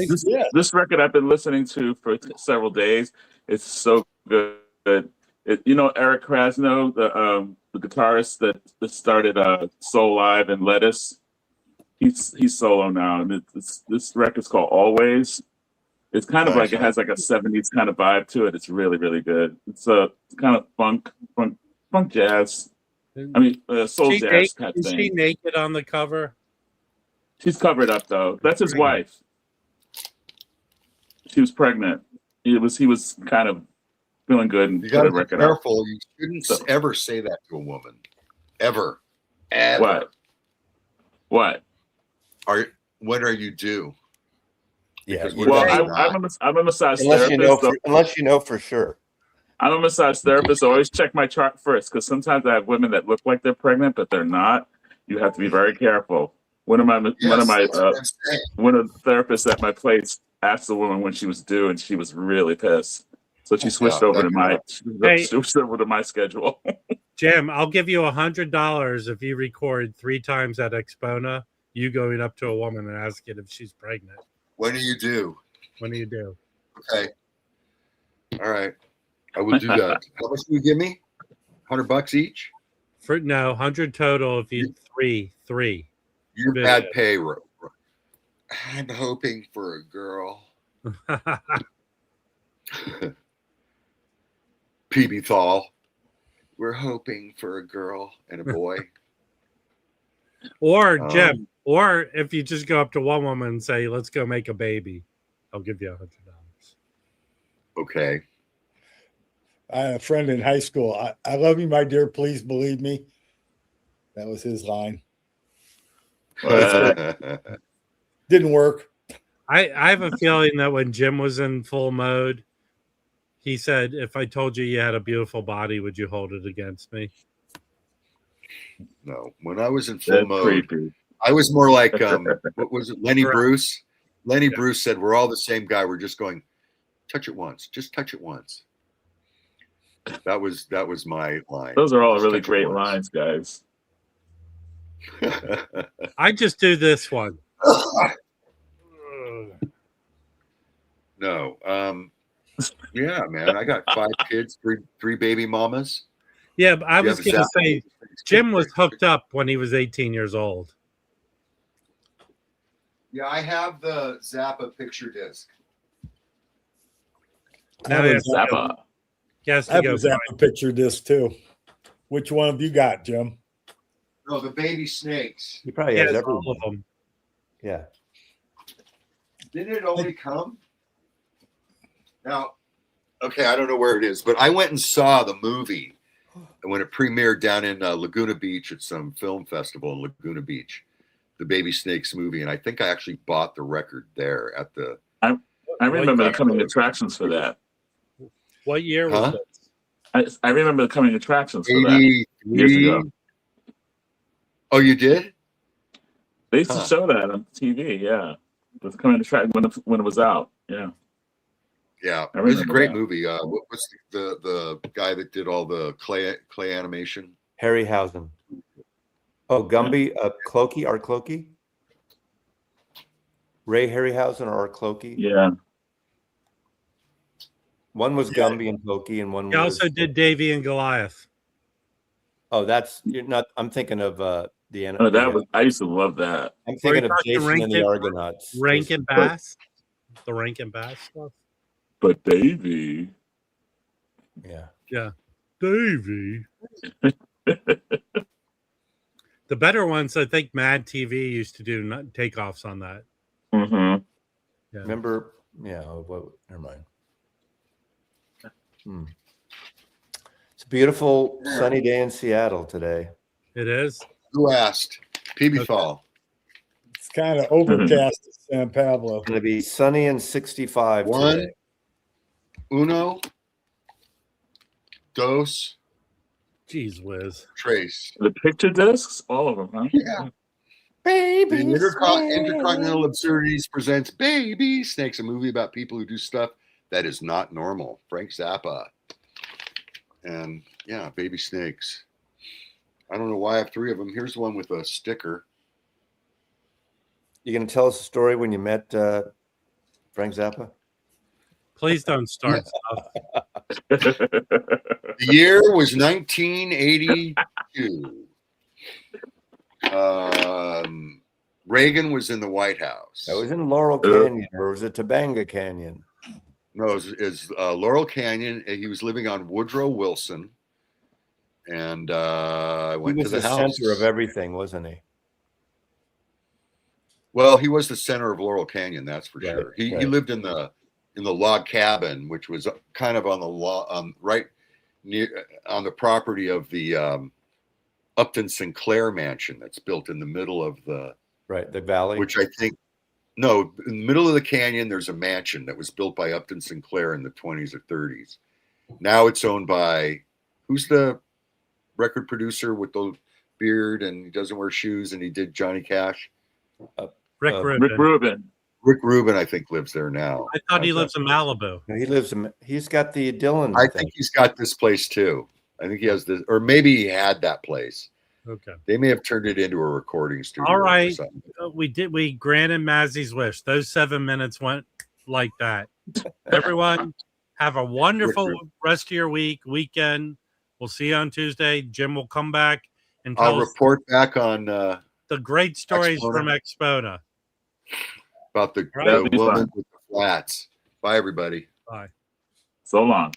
This record I've been listening to for several days. It's so good. Eric Krasno, the guitarist that started Soul Live and Lettuce. He's solo now, and this record's called Always. It's kind of like it has like a 70s kind of vibe to it. It's really, really good. It's kind of funk jazz. I mean, soul jazz type thing. Is she naked on the cover? She's covered up though. That's his wife. She was pregnant. He was kind of feeling good and you got to be record careful. up. You shouldn't ever say that to a woman, ever. What? When are you due? Yeah. Because you what Well, about don't- that? I'm a massage unless you know, therapist. So unless you know for sure. I'm a massage therapist. So always check my chart first, because sometimes I have women that look like they're pregnant, but they're not. You have to be very careful. One of my Yes, that's what I'm saying. one of the therapists at my place asked the woman when she was due, and she was really pissed. So she switched Yeah, over that to kind my of- Hey. switched over to my schedule. Jim, I'll give you $100 if you record 3 times at AXPONA, you going up to a woman and asking if she's pregnant. When do you do? When do you do? Okay. All right. I will do that. How much do you give me? $100 each? For no, 100 total if you three. You're Bid bad it. pay. I'm hoping for a girl. PB Thal. We're hoping for a girl and a boy. Or Jim, or if you just go up to one woman and say, "Let's go make a baby," I'll give you $100. Okay. I had a friend in high school. I love you, my dear. Please believe me. That was his line. Didn't work. I have a feeling that when Jim was in full mode, he said, "If I told you you had a beautiful body, would you hold it against me?" No. When I was in full That's mode, creepy. I was more like what was it? Lenny Correct. Bruce. Lenny Yeah. Bruce said, "We're all the same guy. We're just going, touch it once. Just touch it once." That was my line. Those are all Just really touch it great once. lines, guys. I just do this one. No. Yeah, man. I got 5 kids, three baby mamas. Yeah, but I You was have going to Zappa. say Jim was hooked up when he was 18 years old. Yeah, I have the Zappa picture disc. Now I he have has to go, Zappa. he has I to have go a Zappa picture disc too. Which one have you got, Jim? No, the baby snakes. He probably He has has everyone. all of them. Yeah. Didn't it only come? Now, okay, I don't know where it is, but I went and saw the movie when it premiered down in Laguna Beach at some film festival in Laguna Beach, the Baby Snakes movie, and I think I actually bought the record there at the. I remember the year? coming attractions for that. What year was Huh? it? I remember the coming attractions for that 83. years ago. Oh, you did? They used to Huh. show that on TV. Yeah, the coming attraction when it was out. Yeah. Yeah, I it was a remember great that. movie. What's the guy that did all the clay animation? Harryhausen. Oh, Gumby, Clokey, Art Clokey? Ray Harryhausen or Art Clokey? Yeah. One was Gumby and Clokey, and one He was. also did Davy and Goliath. Oh, that's you're not. I'm thinking of the. Oh, that was. I used to love that. I'm Or thinking you of talking Jason and the Rankin- Argonauts. Rankin Bass? The Rankin Bass stuff? But Davy. Yeah. Yeah. Davy. The better ones, I think Mad TV used to do takeoffs on that. Mm-hmm. Yeah. Remember? Yeah. Well, never mind. It's a beautiful sunny day in Seattle today. It is. Who asked? PB Okay. Fall. It's kind of overcast at San Pablo. It's going to be sunny and 65 One, today. uno, dos, Jeez whiz. tres. The picture discs, all of them, huh? Yeah. Baby The Intercontinental Absurdities presents Baby Snakes, a movie about people who do stuff that is not normal. Frank Zappa. And yeah, Baby Snakes. I don't know why I have 3 of them. Here's one with a sticker. You going to tell us a story when you met Frank Zappa? Please don't start stuff. The year was 1982. Reagan was in the White House. That was in Laurel Canyon, or was it Tobanga Canyon? No, it was Laurel Canyon. He was living on Woodrow Wilson. And I He went to was the the house. center of everything, wasn't he? Well, he was the center of Laurel Canyon, that's for Right, sure. He right. lived in the log cabin, which was kind of on the right near on the property of the Upton Sinclair mansion that's built in the middle of the Right, the valley. which I think No, in the middle of the canyon, there's a mansion that was built by Upton Sinclair in the 20s or 30s. Now it's owned by, who's the record producer with the beard and he doesn't wear shoes and he did Johnny Cash? Rick Rubin. Rick Rubin. Rick Rubin, I think, lives there now. I thought he lives in Malibu. No, he's got the Dylan. I think he's got this place too. I think he has this, or maybe he had that place. Okay. They may have turned it into a recording studio. All right. Or something. We granted Mazzy's wish. Those 7 minutes went like that. Everyone, have a wonderful rest of your weekend. We'll see you on Tuesday. Jim will come back and tell I'll us report back on the great stories AXPONA. from AXPONA. about the That'll be woman fun. with the flats. Bye, everybody. Bye. So long.